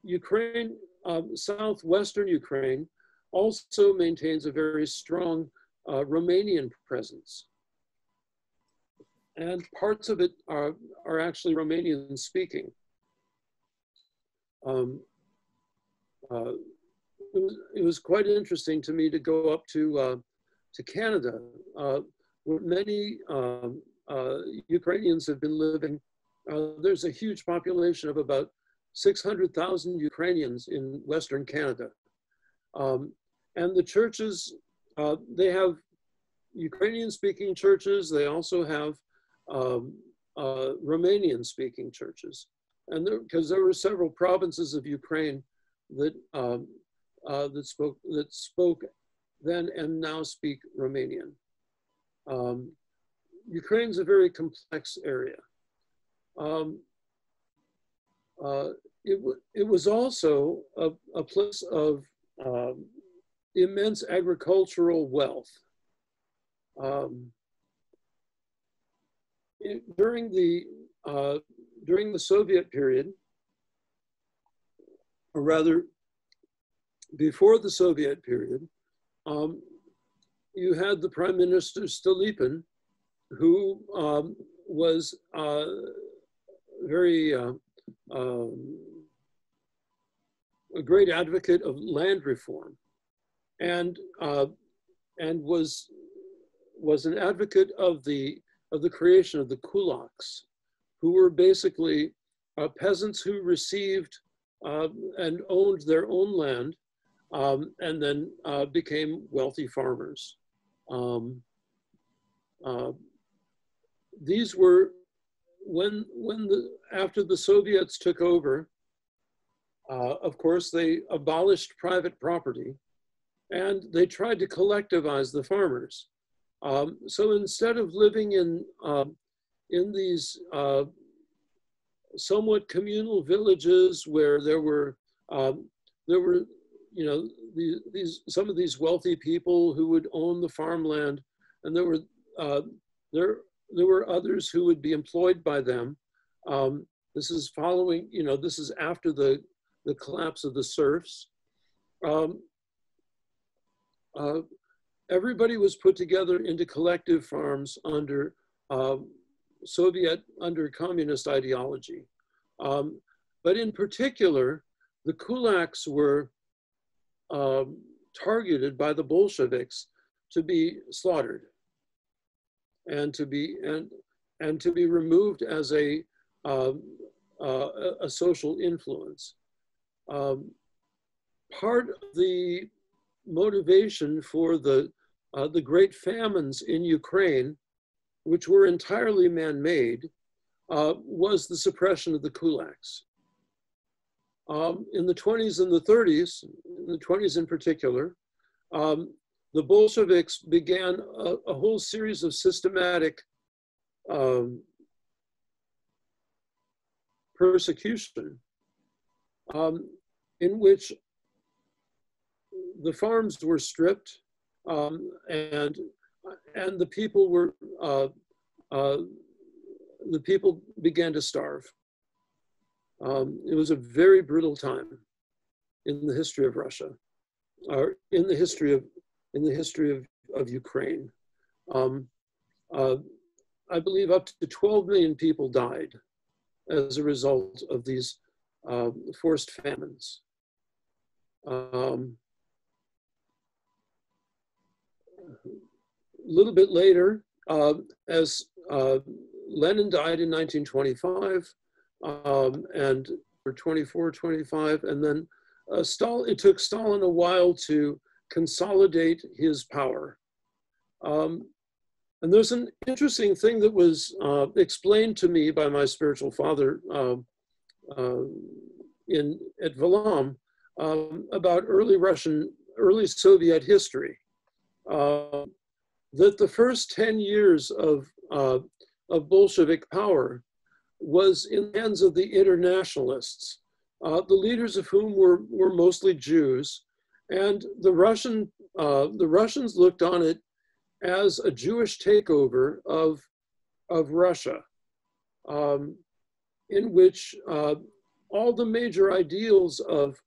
Ukraine, southwestern Ukraine, also maintains a very strong Romanian presence. And parts of it are actually Romanian speaking. It was quite interesting to me to go up to Canada, where many Ukrainians have been living. There's a huge population of about 600,000 Ukrainians in Western Canada. And the churches, they have Ukrainian-speaking churches. They also have Romanian-speaking churches. And because there were several provinces of Ukraine that spoke then and now speak Romanian. Ukraine's a very complex area. It was also a place of immense agricultural wealth. During the Soviet period, or rather before the Soviet period, you had the Prime Minister Stolypin, who was very a great advocate of land reform, and was an advocate of the creation of the kulaks, who were basically peasants who received and owned their own land, and then became wealthy farmers. These were, after the Soviets took over, of course, they abolished private property, and they tried to collectivize the farmers. So instead of living in these somewhat communal villages where there were some of these wealthy people who would own the farmland, and there were others who would be employed by them. This is following, this is after the collapse of the serfs. Everybody was put together into collective farms under communist ideology. But in particular, the kulaks were targeted by the Bolsheviks to be slaughtered and to be removed as a social influence. Part of the motivation for the great famines in Ukraine, which were entirely man-made, was the suppression of the kulaks. In the 20s and the 30s, in the 20s in particular, the Bolsheviks began a whole series of systematic persecution in which the farms were stripped and the people were the people began to starve. It was a very brutal time in the history of Russia, or in the history of Ukraine. I believe up to 12 million people died as a result of these forced famines. A little bit later, as Lenin died in 1925, and for 24, 25, and then it took Stalin a while to consolidate his power. And there's an interesting thing that was explained to me by my spiritual father at Valam about early Soviet history. That the first 10 years of Bolshevik power was in the hands of the internationalists, the leaders of whom were mostly Jews, and the Russians looked on it as a Jewish takeover of Russia, in which all the major ideals of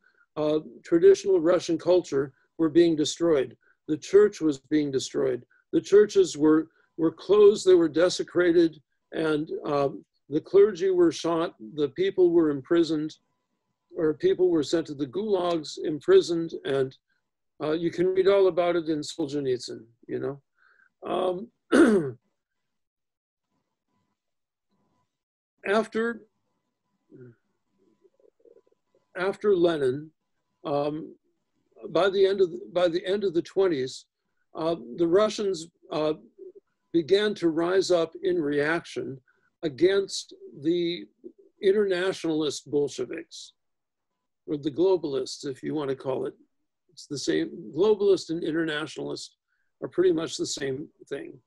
traditional Russian culture were being destroyed. The church was being destroyed. The churches were closed, they were desecrated, and the clergy were shot, the people were imprisoned, or people were sent to the gulags, imprisoned, and you can read all about it in Solzhenitsyn, you know. After Lenin, by the end of the 20s, the Russians began to rise up in reaction against the internationalist Bolsheviks, or the globalists, if you want to call it. It's the same. Globalist and internationalist are pretty much the same thing.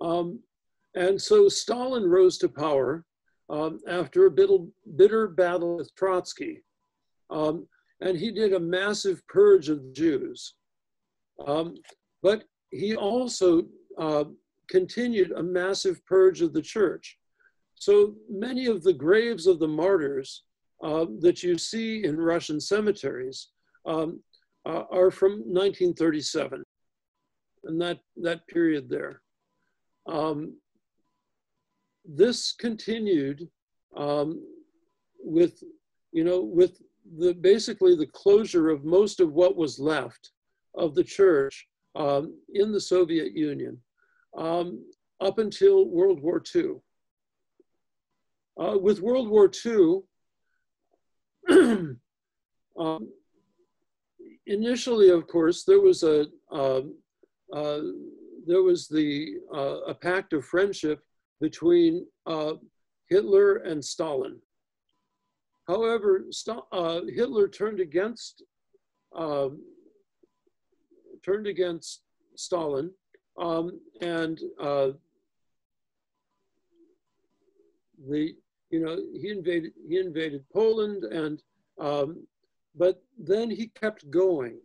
And so Stalin rose to power after a bitter battle with Trotsky. And he did a massive purge of the Jews. But he also continued a massive purge of the church. So many of the graves of the martyrs that you see in Russian cemeteries are from 1937, and that period there. This continued with basically the closure of most of what was left of the church in the Soviet Union up until World War II. With World War II, initially, of course, there was a pact of friendship between Hitler and Stalin. However, Hitler turned against Stalin, and he invaded Poland, and but then he kept going,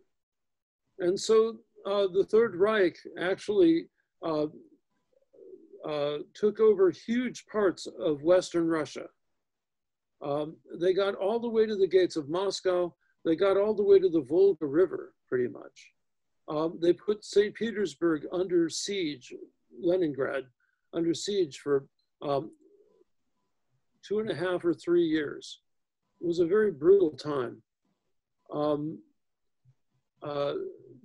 and so the Third Reich actually took over huge parts of Western Russia. They got all the way to the gates of Moscow. They got all the way to the Volga River, pretty much. They put St. Petersburg under siege, Leningrad, under siege for 2.5 or 3 years. It was a very brutal time.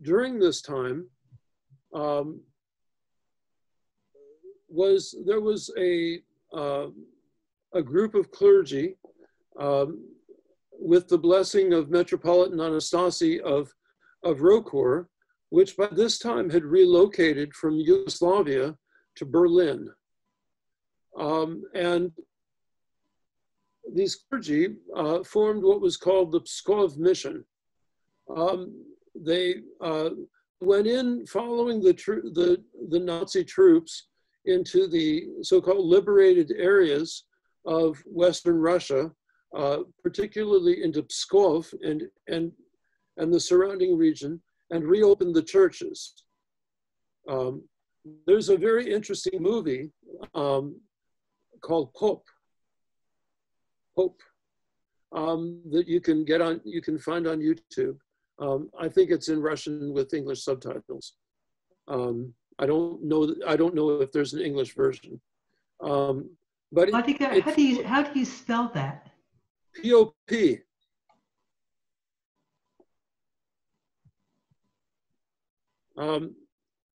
During this time, there was a group of clergy with the blessing of Metropolitan Anastasi of Rokor, which by this time had relocated from Yugoslavia to Berlin. And these clergy formed what was called the Pskov Mission. They went in following the Nazi troops into the so-called liberated areas of Western Russia, particularly into Pskov and the surrounding region, and reopened the churches. There's a very interesting movie called Pope, that you can find on YouTube. I think it's in Russian with English subtitles. I don't know if there's an English version. But how do you spell that? P-O-P.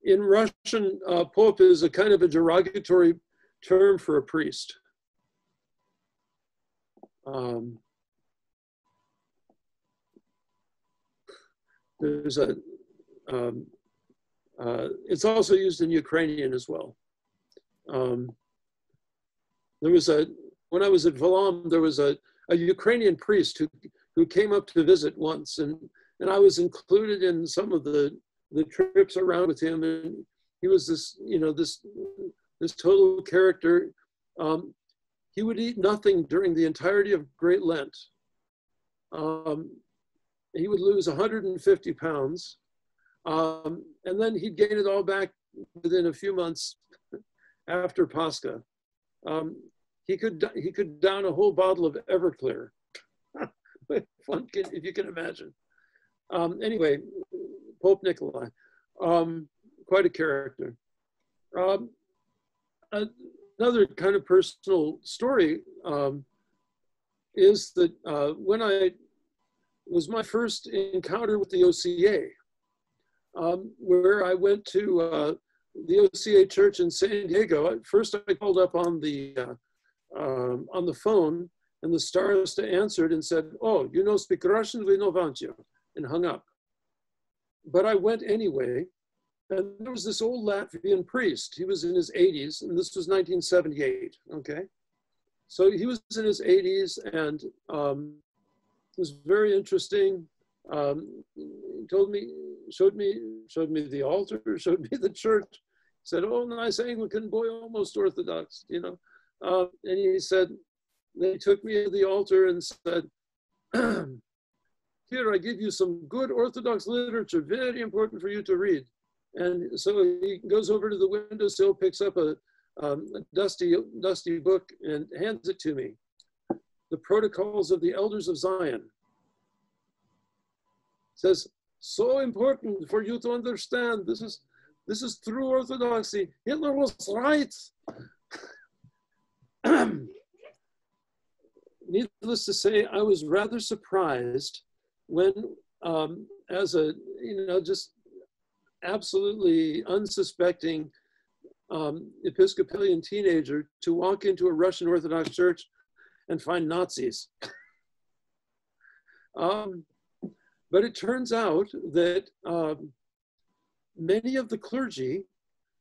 In Russian, Pope is a kind of a derogatory term for a priest. There's a, it's also used in Ukrainian as well. When I was at Valam, there was a Ukrainian priest who came up to visit once, and I was included in some of the trips around with him, and he was this, this total character. He would eat nothing during the entirety of Great Lent. He would lose 150 pounds, and then he'd gain it all back within a few months after Pascha. He could down a whole bottle of Everclear, if you can imagine. Anyway, Pope Nikolai, quite a character. Another kind of personal story is that when was my first encounter with the OCA, where I went to the OCA church in San Diego. First, I called up on the phone, and the starosta answered and said, "Oh, you know, speak Russian, we know about you," and hung up. But I went anyway, and there was this old Latvian priest. He was in his 80s, and this was 1978, okay? So he was in his 80s, and it was very interesting. He told me, showed me the altar, showed me the church. Said, "Oh, nice Anglican boy, almost Orthodox, And he said, they took me to the altar and said, "Here, I give you some good Orthodox literature, very important for you to read." And so he goes over to the windowsill, picks up a dusty book and hands it to me. The Protocols of the Elders of Zion. Says, "So important for you to understand. This is true Orthodoxy. Hitler was right." Needless to say, I was rather surprised when, as a, just absolutely unsuspecting Episcopalian teenager, to walk into a Russian Orthodox church and find Nazis. But it turns out that many of the clergy,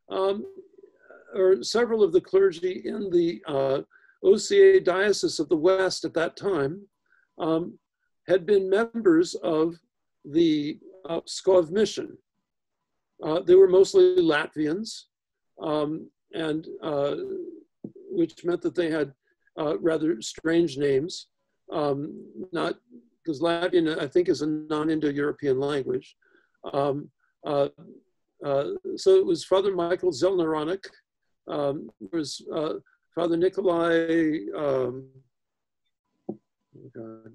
or several of the clergy in the OCA Diocese of the West at that time, had been members of the Pskov mission. They were mostly Latvians, and which meant that they had rather strange names, not because Latvian, I think, is a non-Indo-European language. So it was Father Michael Zelneranek, there was Father Nikolai,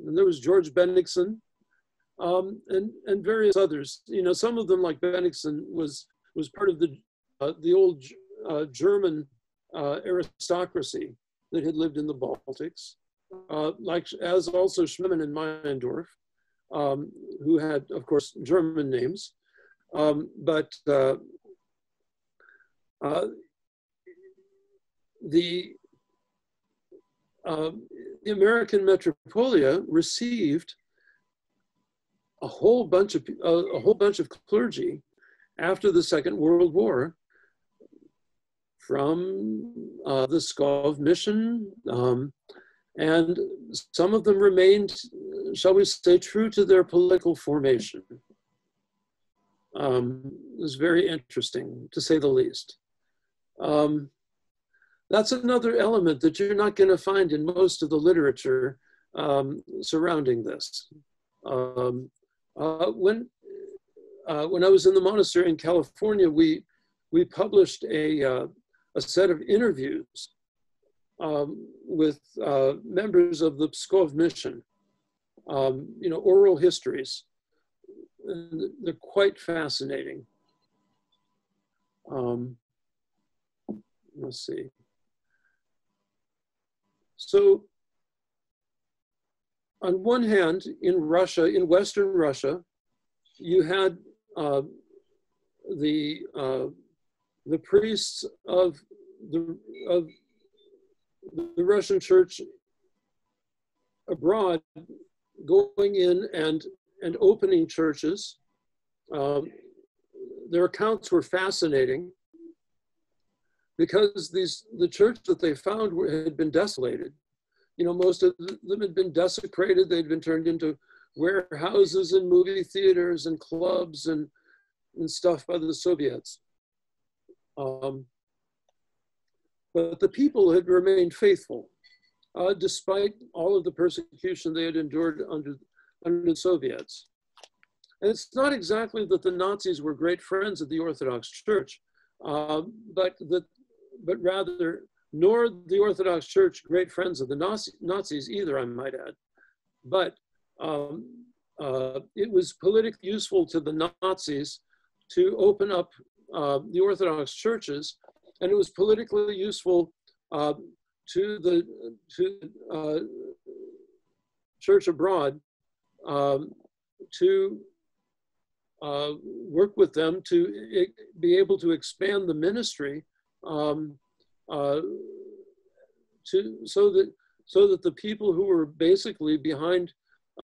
and there was George Bennigsen, and various others. Some of them, like Bennigsen, was part of the old German aristocracy that had lived in the Baltics, as also Schmemann and Meyendorff, who had, of course, German names. But the American Metropolia received a whole bunch of clergy after the Second World War from the Pskov mission, and some of them remained, shall we say, true to their political formation. was very interesting, to say the least. That's another element that you're not going to find in most of the literature surrounding this. When I was in the monastery in California, we published a set of interviews with members of the Pskov mission, oral histories. And they're quite fascinating. Let's see. So on one hand, in Russia, in Western Russia, you had the priests of the Russian church abroad going in and opening churches. Their accounts were fascinating because the church that they found had been desolated. Most of them had been desecrated. They'd been turned into warehouses and movie theaters and clubs and stuff by the Soviets. But the people had remained faithful, despite all of the persecution they had endured under the Soviets. And it's not exactly that the Nazis were great friends of the Orthodox Church, but rather, nor the Orthodox Church great friends of the Nazis either, I might add. But it was politically useful to the Nazis to open up the Orthodox churches, and it was politically useful to the church abroad to work with them to be able to expand the ministry so that the people who were basically behind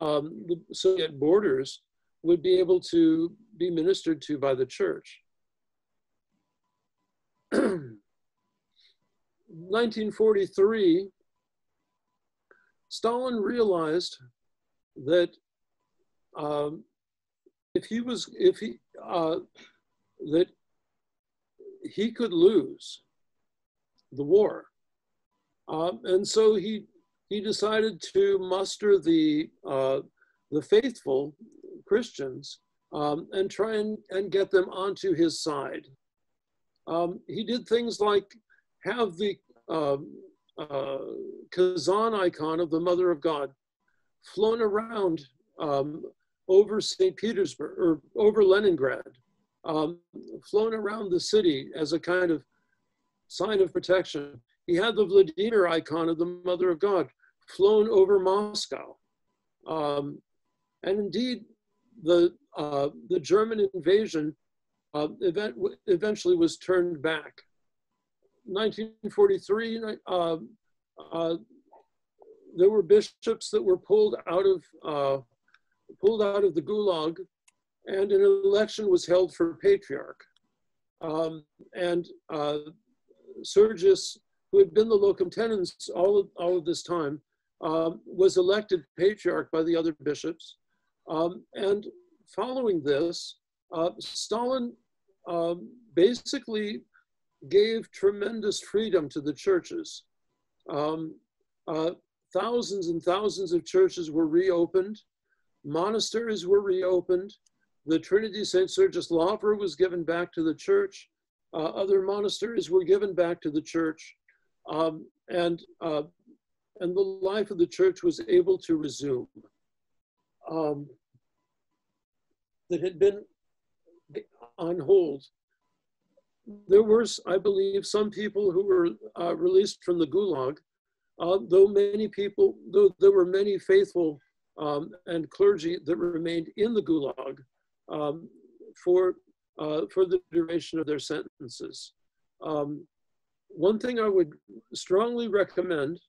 the Soviet borders would be able to be ministered to by the church. 1943, Stalin realized that that he could lose the war, and so he decided to muster the faithful Christians and try and get them onto his side. He did things like have the Kazan icon of the Mother of God flown around over St. Petersburg or over Leningrad, flown around the city as a kind of sign of protection. He had the Vladimir icon of the Mother of God flown over Moscow. And indeed, the German invasion eventually was turned back. 1943, there were bishops that were pulled out of the Gulag, and an election was held for patriarch. And Sergius, who had been the locum tenens all of this time, was elected patriarch by the other bishops. And following this, Stalin basically gave tremendous freedom to the churches. Thousands and thousands of churches were reopened. Monasteries were reopened. The Trinity St. Sergius Lavra was given back to the church. Other monasteries were given back to the church. And the life of the church was able to resume. That had been on hold. There were, I believe, some people who were released from the Gulag, though there were many faithful and clergy that remained in the Gulag for the duration of their sentences. One thing I would strongly recommend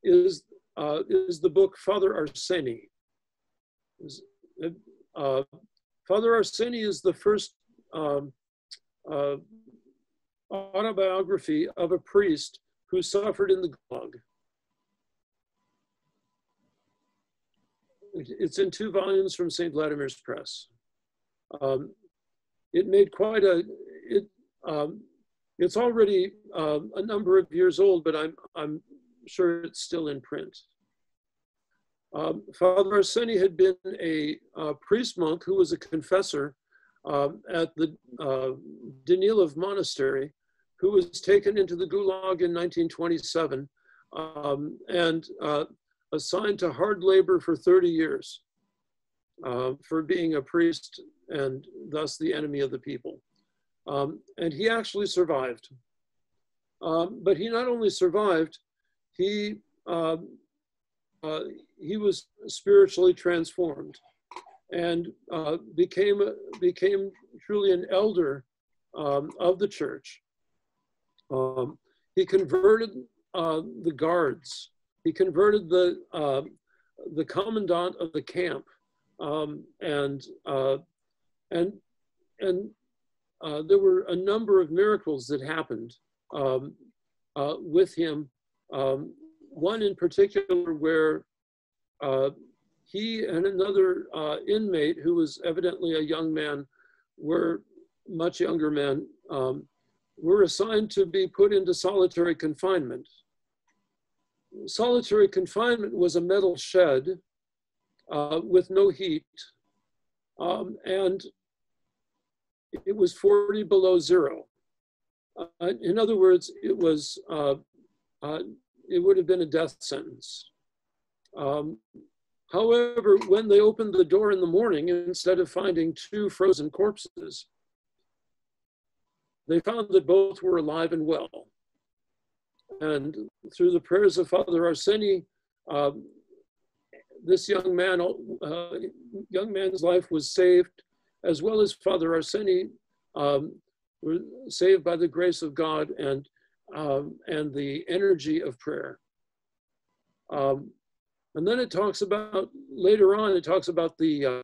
is the book Father Arseny. Father Arseny is the first autobiography of a priest who suffered in the Gulag. It's in 2 volumes from St. Vladimir's Press. It made quite it's already a number of years old, but I'm sure it's still in print. Father Arseny had been a priest monk who was a confessor at the Danilov Monastery, who was taken into the Gulag in 1927 and assigned to hard labor for 30 years for being a priest and thus the enemy of the people. And he actually survived. But he not only survived, he was spiritually transformed and became truly an elder of the church. He converted the guards. He converted the commandant of the camp, and there were a number of miracles that happened with him. One in particular where he and another inmate, who was evidently a young man, much younger men, were assigned to be put into solitary confinement. Solitary confinement was a metal shed with no heat, and it was 40 below zero. In other words, it would have been a death sentence. However, when they opened the door in the morning, instead of finding 2 frozen corpses, they found that both were alive and well. And through the prayers of Father Arseny, this young man's life was saved, as well as Father Arseny were saved by the grace of God and the energy of prayer. And then it talks about, later on, it talks about the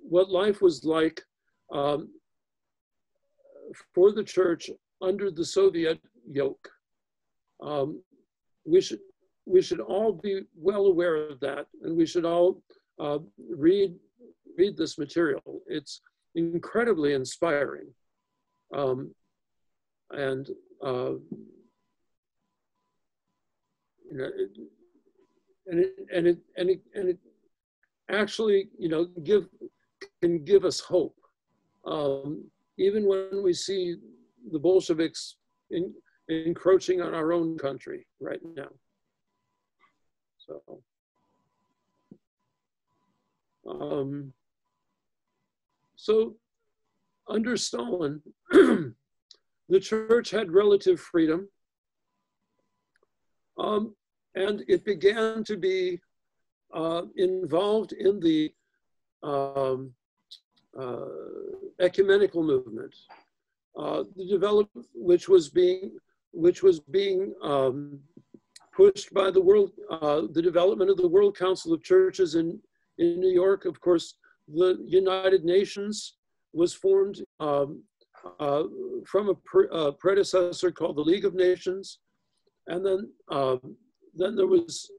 what life was like for the church under the Soviet yoke. We should all be well aware of that, and we should all read this material. It's incredibly inspiring, and it actually, can give us hope, even when we see the Bolsheviks encroaching on our own country right now. So under Stalin, the church had relative freedom, and it began to be involved in the ecumenical movement, the development which was being pushed by the world, the development of the World Council of Churches in New York. Of course, the United Nations was formed from a predecessor called the League of Nations, and then there was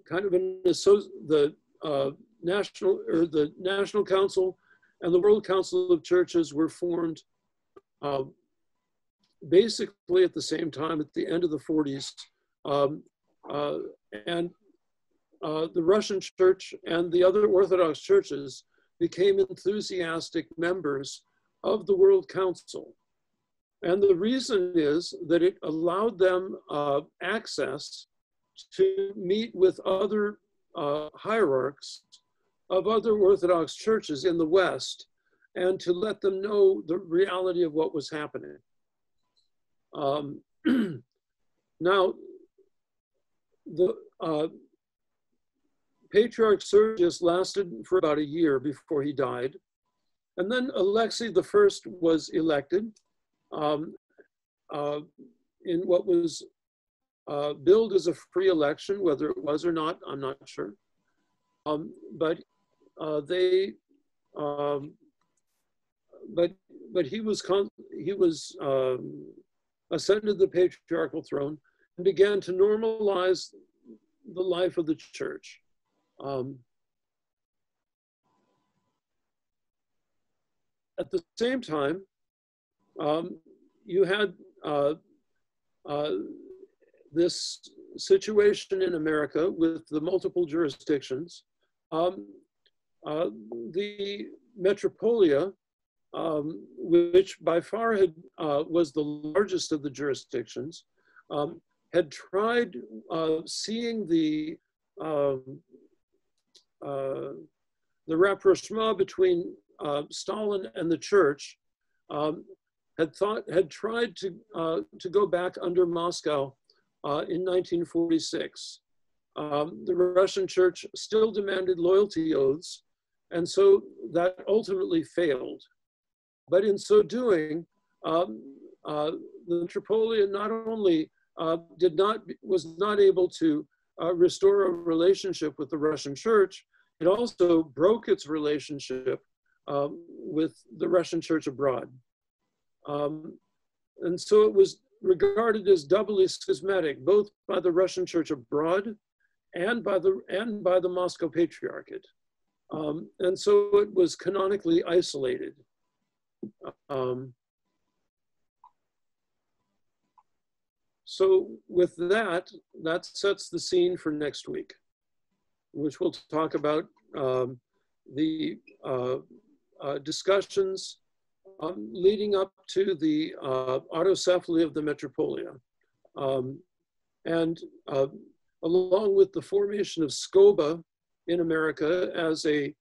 kind of the National Council and the World Council of Churches were formed basically at the same time, at the end of the 40s. And the Russian church and the other Orthodox churches became enthusiastic members of the World Council. And the reason is that it allowed them access to meet with other hierarchs of other Orthodox churches in the West and to let them know the reality of what was happening. Now, the Patriarch Sergius lasted for about a year before he died. And then Alexei I was elected in what was billed as a free election. Whether it was or not, I'm not sure. But he was ascended the patriarchal throne and began to normalize the life of the church. at the same time, you had this situation in America with the multiple jurisdictions. The Metropolia, which by far was the largest of the jurisdictions, had tried seeing the rapprochement between Stalin and the church, had tried to go back under Moscow in 1946. The Russian church still demanded loyalty oaths, and so that ultimately failed. But in so doing, the Metropolia not only was not able to restore a relationship with the Russian church, it also broke its relationship with the Russian church abroad. And so it was regarded as doubly schismatic, both by the Russian church abroad and by the Moscow Patriarchate. And so it was canonically isolated. So with that sets the scene for next week, which we'll talk about the discussions leading up to the autocephaly of the Metropolia. And along with the formation of SCOBA in America as a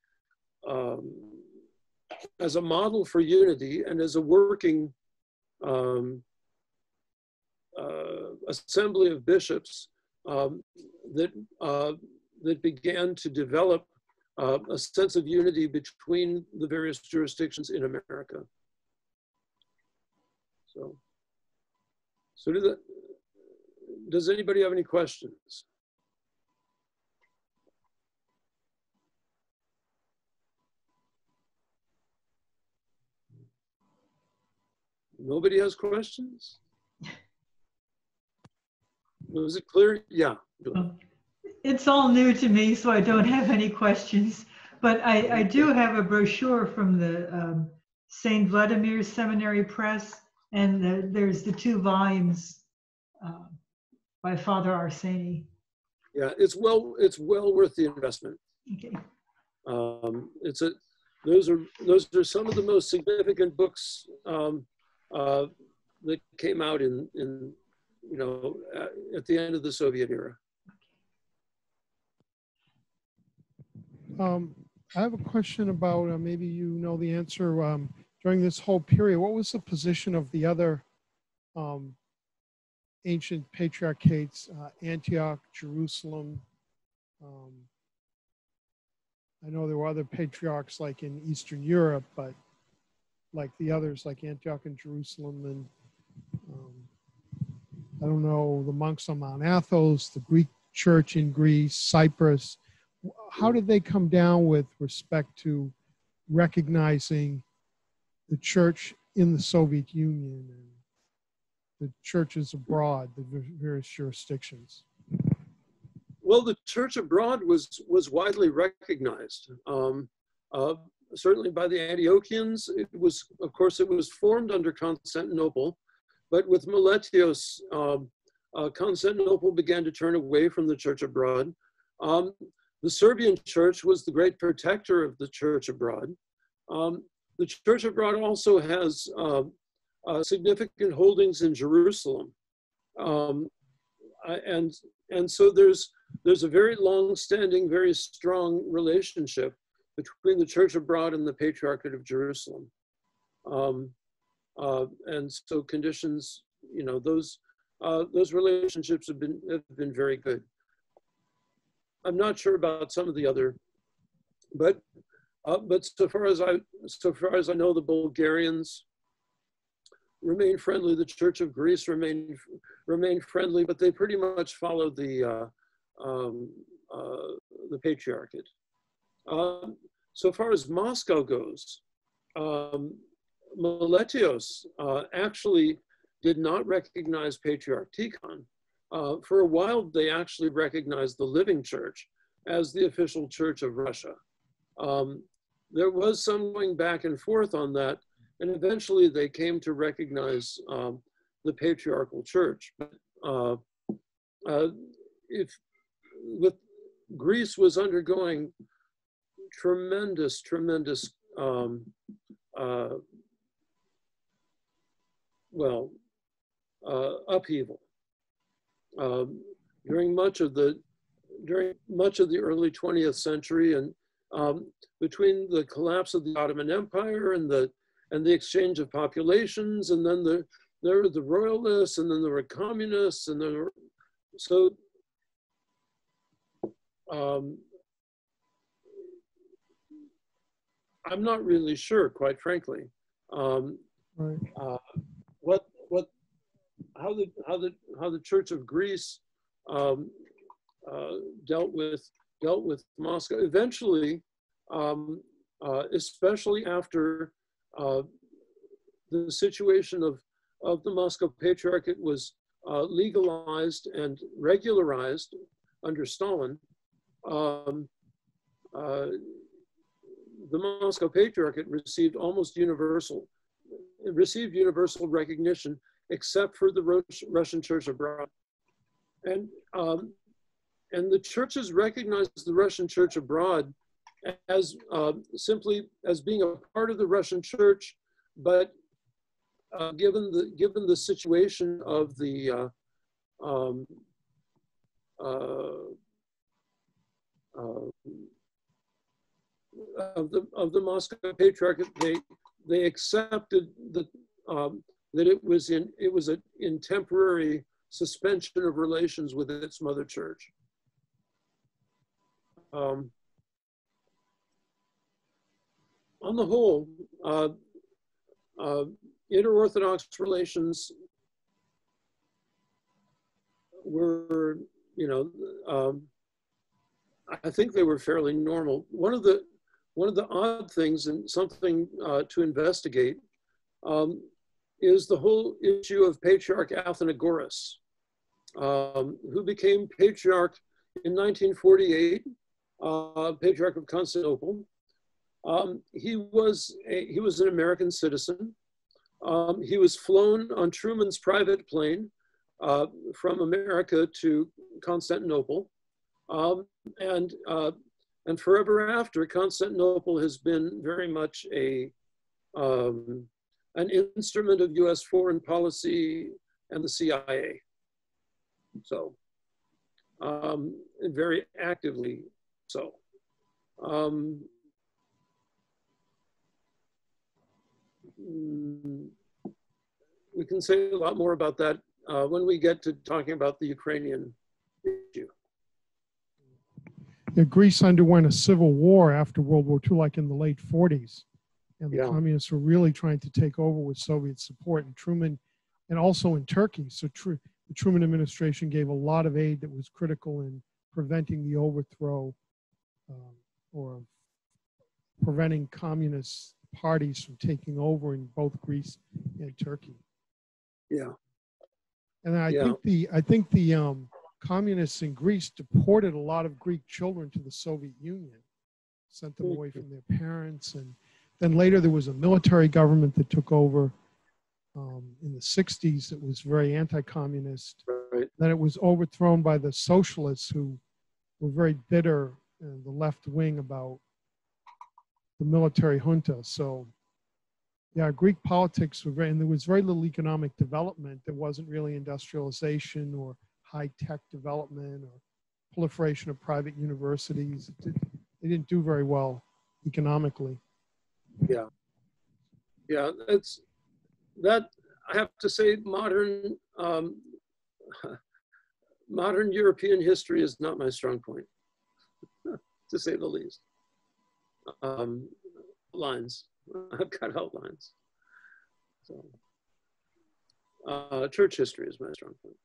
model for unity and as a working assembly of bishops that began to develop a sense of unity between the various jurisdictions in America. So does anybody have any questions? Nobody has questions? Was it clear? Yeah. It's all new to me, so I don't have any questions. But I do have a brochure from the St. Vladimir Seminary Press, and there's the 2 volumes by Father Arseni. Yeah, it's well worth the investment. Okay. Those are some of the most significant books that came out in at the end of the Soviet era. I have a question about, maybe you know the answer, during this whole period, what was the position of the other ancient patriarchates, Antioch, Jerusalem? I know there were other patriarchs like in Eastern Europe, but like the others like Antioch and Jerusalem, and I don't know, the monks on Mount Athos, the Greek church in Greece, Cyprus. How did they come down with respect to recognizing the church in the Soviet Union and the churches abroad, the various jurisdictions? Well, the church abroad was widely recognized. Certainly by the Antiochians. Of course, it was formed under Constantinople, but with Meletios, Constantinople began to turn away from the church abroad. The Serbian church was the great protector of the church abroad. The church abroad also has significant holdings in Jerusalem. And so there's a very long-standing, very strong relationship between the church abroad and the Patriarchate of Jerusalem. And so conditions, those relationships have been very good. I'm not sure about some of the other, but so far as I know, the Bulgarians remain friendly. The Church of Greece remain friendly, but they pretty much followed the Patriarchate. So far as Moscow goes, Meletios actually did not recognize Patriarch Tikhon. For a while, they actually recognized the Living Church as the official church of Russia. There was some going back and forth on that, and eventually they came to recognize the patriarchal church. If with Greece was undergoing tremendous upheaval during much of the early 20th century, and between the collapse of the Ottoman Empire and the exchange of populations, and then there were the royalists, and then there were communists, and I'm not really sure, quite frankly, Right. how the Church of Greece dealt with Moscow. Eventually, especially after the situation of the Moscow Patriarchate was legalized and regularized under Stalin, the Moscow Patriarchate received universal recognition, except for the Russian Church abroad. And the churches recognized the Russian Church abroad as simply as being a part of the Russian Church, but given the situation of the Moscow Patriarchate, they accepted that it was in temporary suspension of relations with its mother church. On the whole, inter-Orthodox relations were, I think they were fairly normal. One of the odd things, and something to investigate, is the whole issue of Patriarch Athenagoras, who became patriarch in 1948, Patriarch of Constantinople. He was an American citizen. He was flown on Truman's private plane from America to Constantinople, and forever after, Constantinople has been very much an instrument of U.S. foreign policy and the CIA. So, very actively so. We can say a lot more about that when we get to talking about the Ukrainian issue. Yeah, Greece underwent a civil war after World War II, like in the late 40s. And the communists were really trying to take over with Soviet support. And Truman, and also in Turkey. So the Truman administration gave a lot of aid that was critical in preventing the overthrow or preventing communist parties from taking over in both Greece and Turkey. Yeah. And I think the communists in Greece deported a lot of Greek children to the Soviet Union, sent them away from their parents, and then later there was a military government that took over in the 60s that was very anti-communist. Right. Then it was overthrown by the socialists, who were very bitter, the left wing, about the military junta. So yeah, Greek politics were and there was very little economic development. There wasn't really industrialization or high-tech development or proliferation of private universities. They didn't do very well economically. Yeah. Yeah, that I have to say, modern European history is not my strong point, to say the least. Lines, I've got outlines. So, church history is my strong point.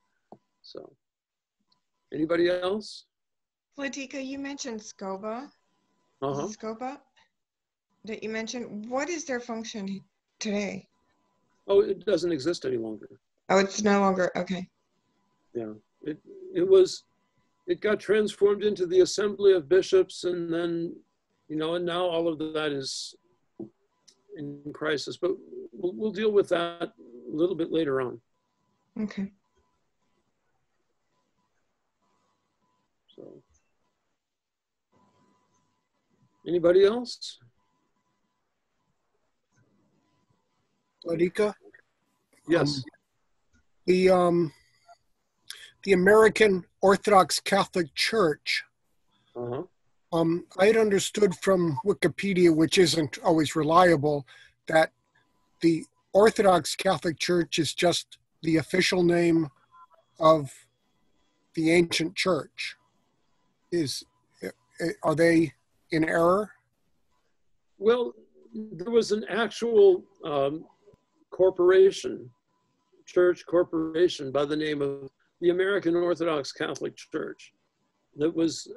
So, anybody else? Vladika, you mentioned SCOBA. Uh-huh. SCOBA that you mentioned. What is their function today? Oh, it doesn't exist any longer. Oh, it's no longer, okay. Yeah, it got transformed into the Assembly of Bishops, and then, and now all of that is in crisis, but we'll deal with that a little bit later on. Okay. So, anybody else? Vladika? Yes. The American Orthodox Catholic Church, Uh-huh. I had understood from Wikipedia, which isn't always reliable, that the Orthodox Catholic Church is just the official name of the ancient church. Are they in error? Well, there was an actual corporation, church corporation by the name of the American Orthodox Catholic Church. That was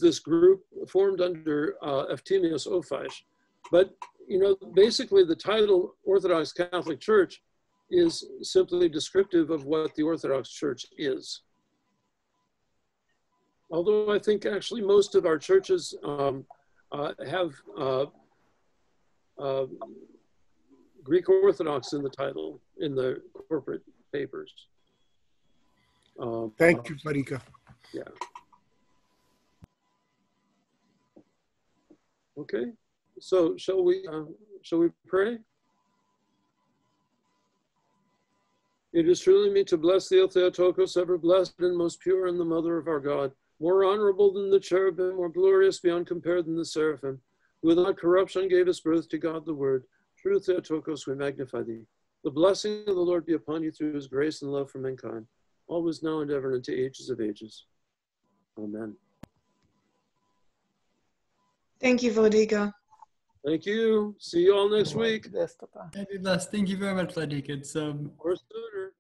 this group formed under Eftimios Ophish. But, you know, basically the title Orthodox Catholic Church is simply descriptive of what the Orthodox Church is. Although I think actually most of our churches have Greek Orthodox in the title, in the corporate papers. Thank you, Vladika. Yeah. Okay. So shall we pray? It is truly me to bless thee, O Theotokos, ever blessed and most pure, and the mother of our God, more honorable than the cherubim, more glorious beyond compare than the seraphim, who without corruption gave us birth to God the Word. True Theotokos, we magnify thee. The blessing of the Lord be upon you through his grace and love for mankind, always now and ever, and to ages of ages. Amen. Thank you, Vladika. Thank you. See you all next week. Thank you very much, Vladika. It's Or sooner.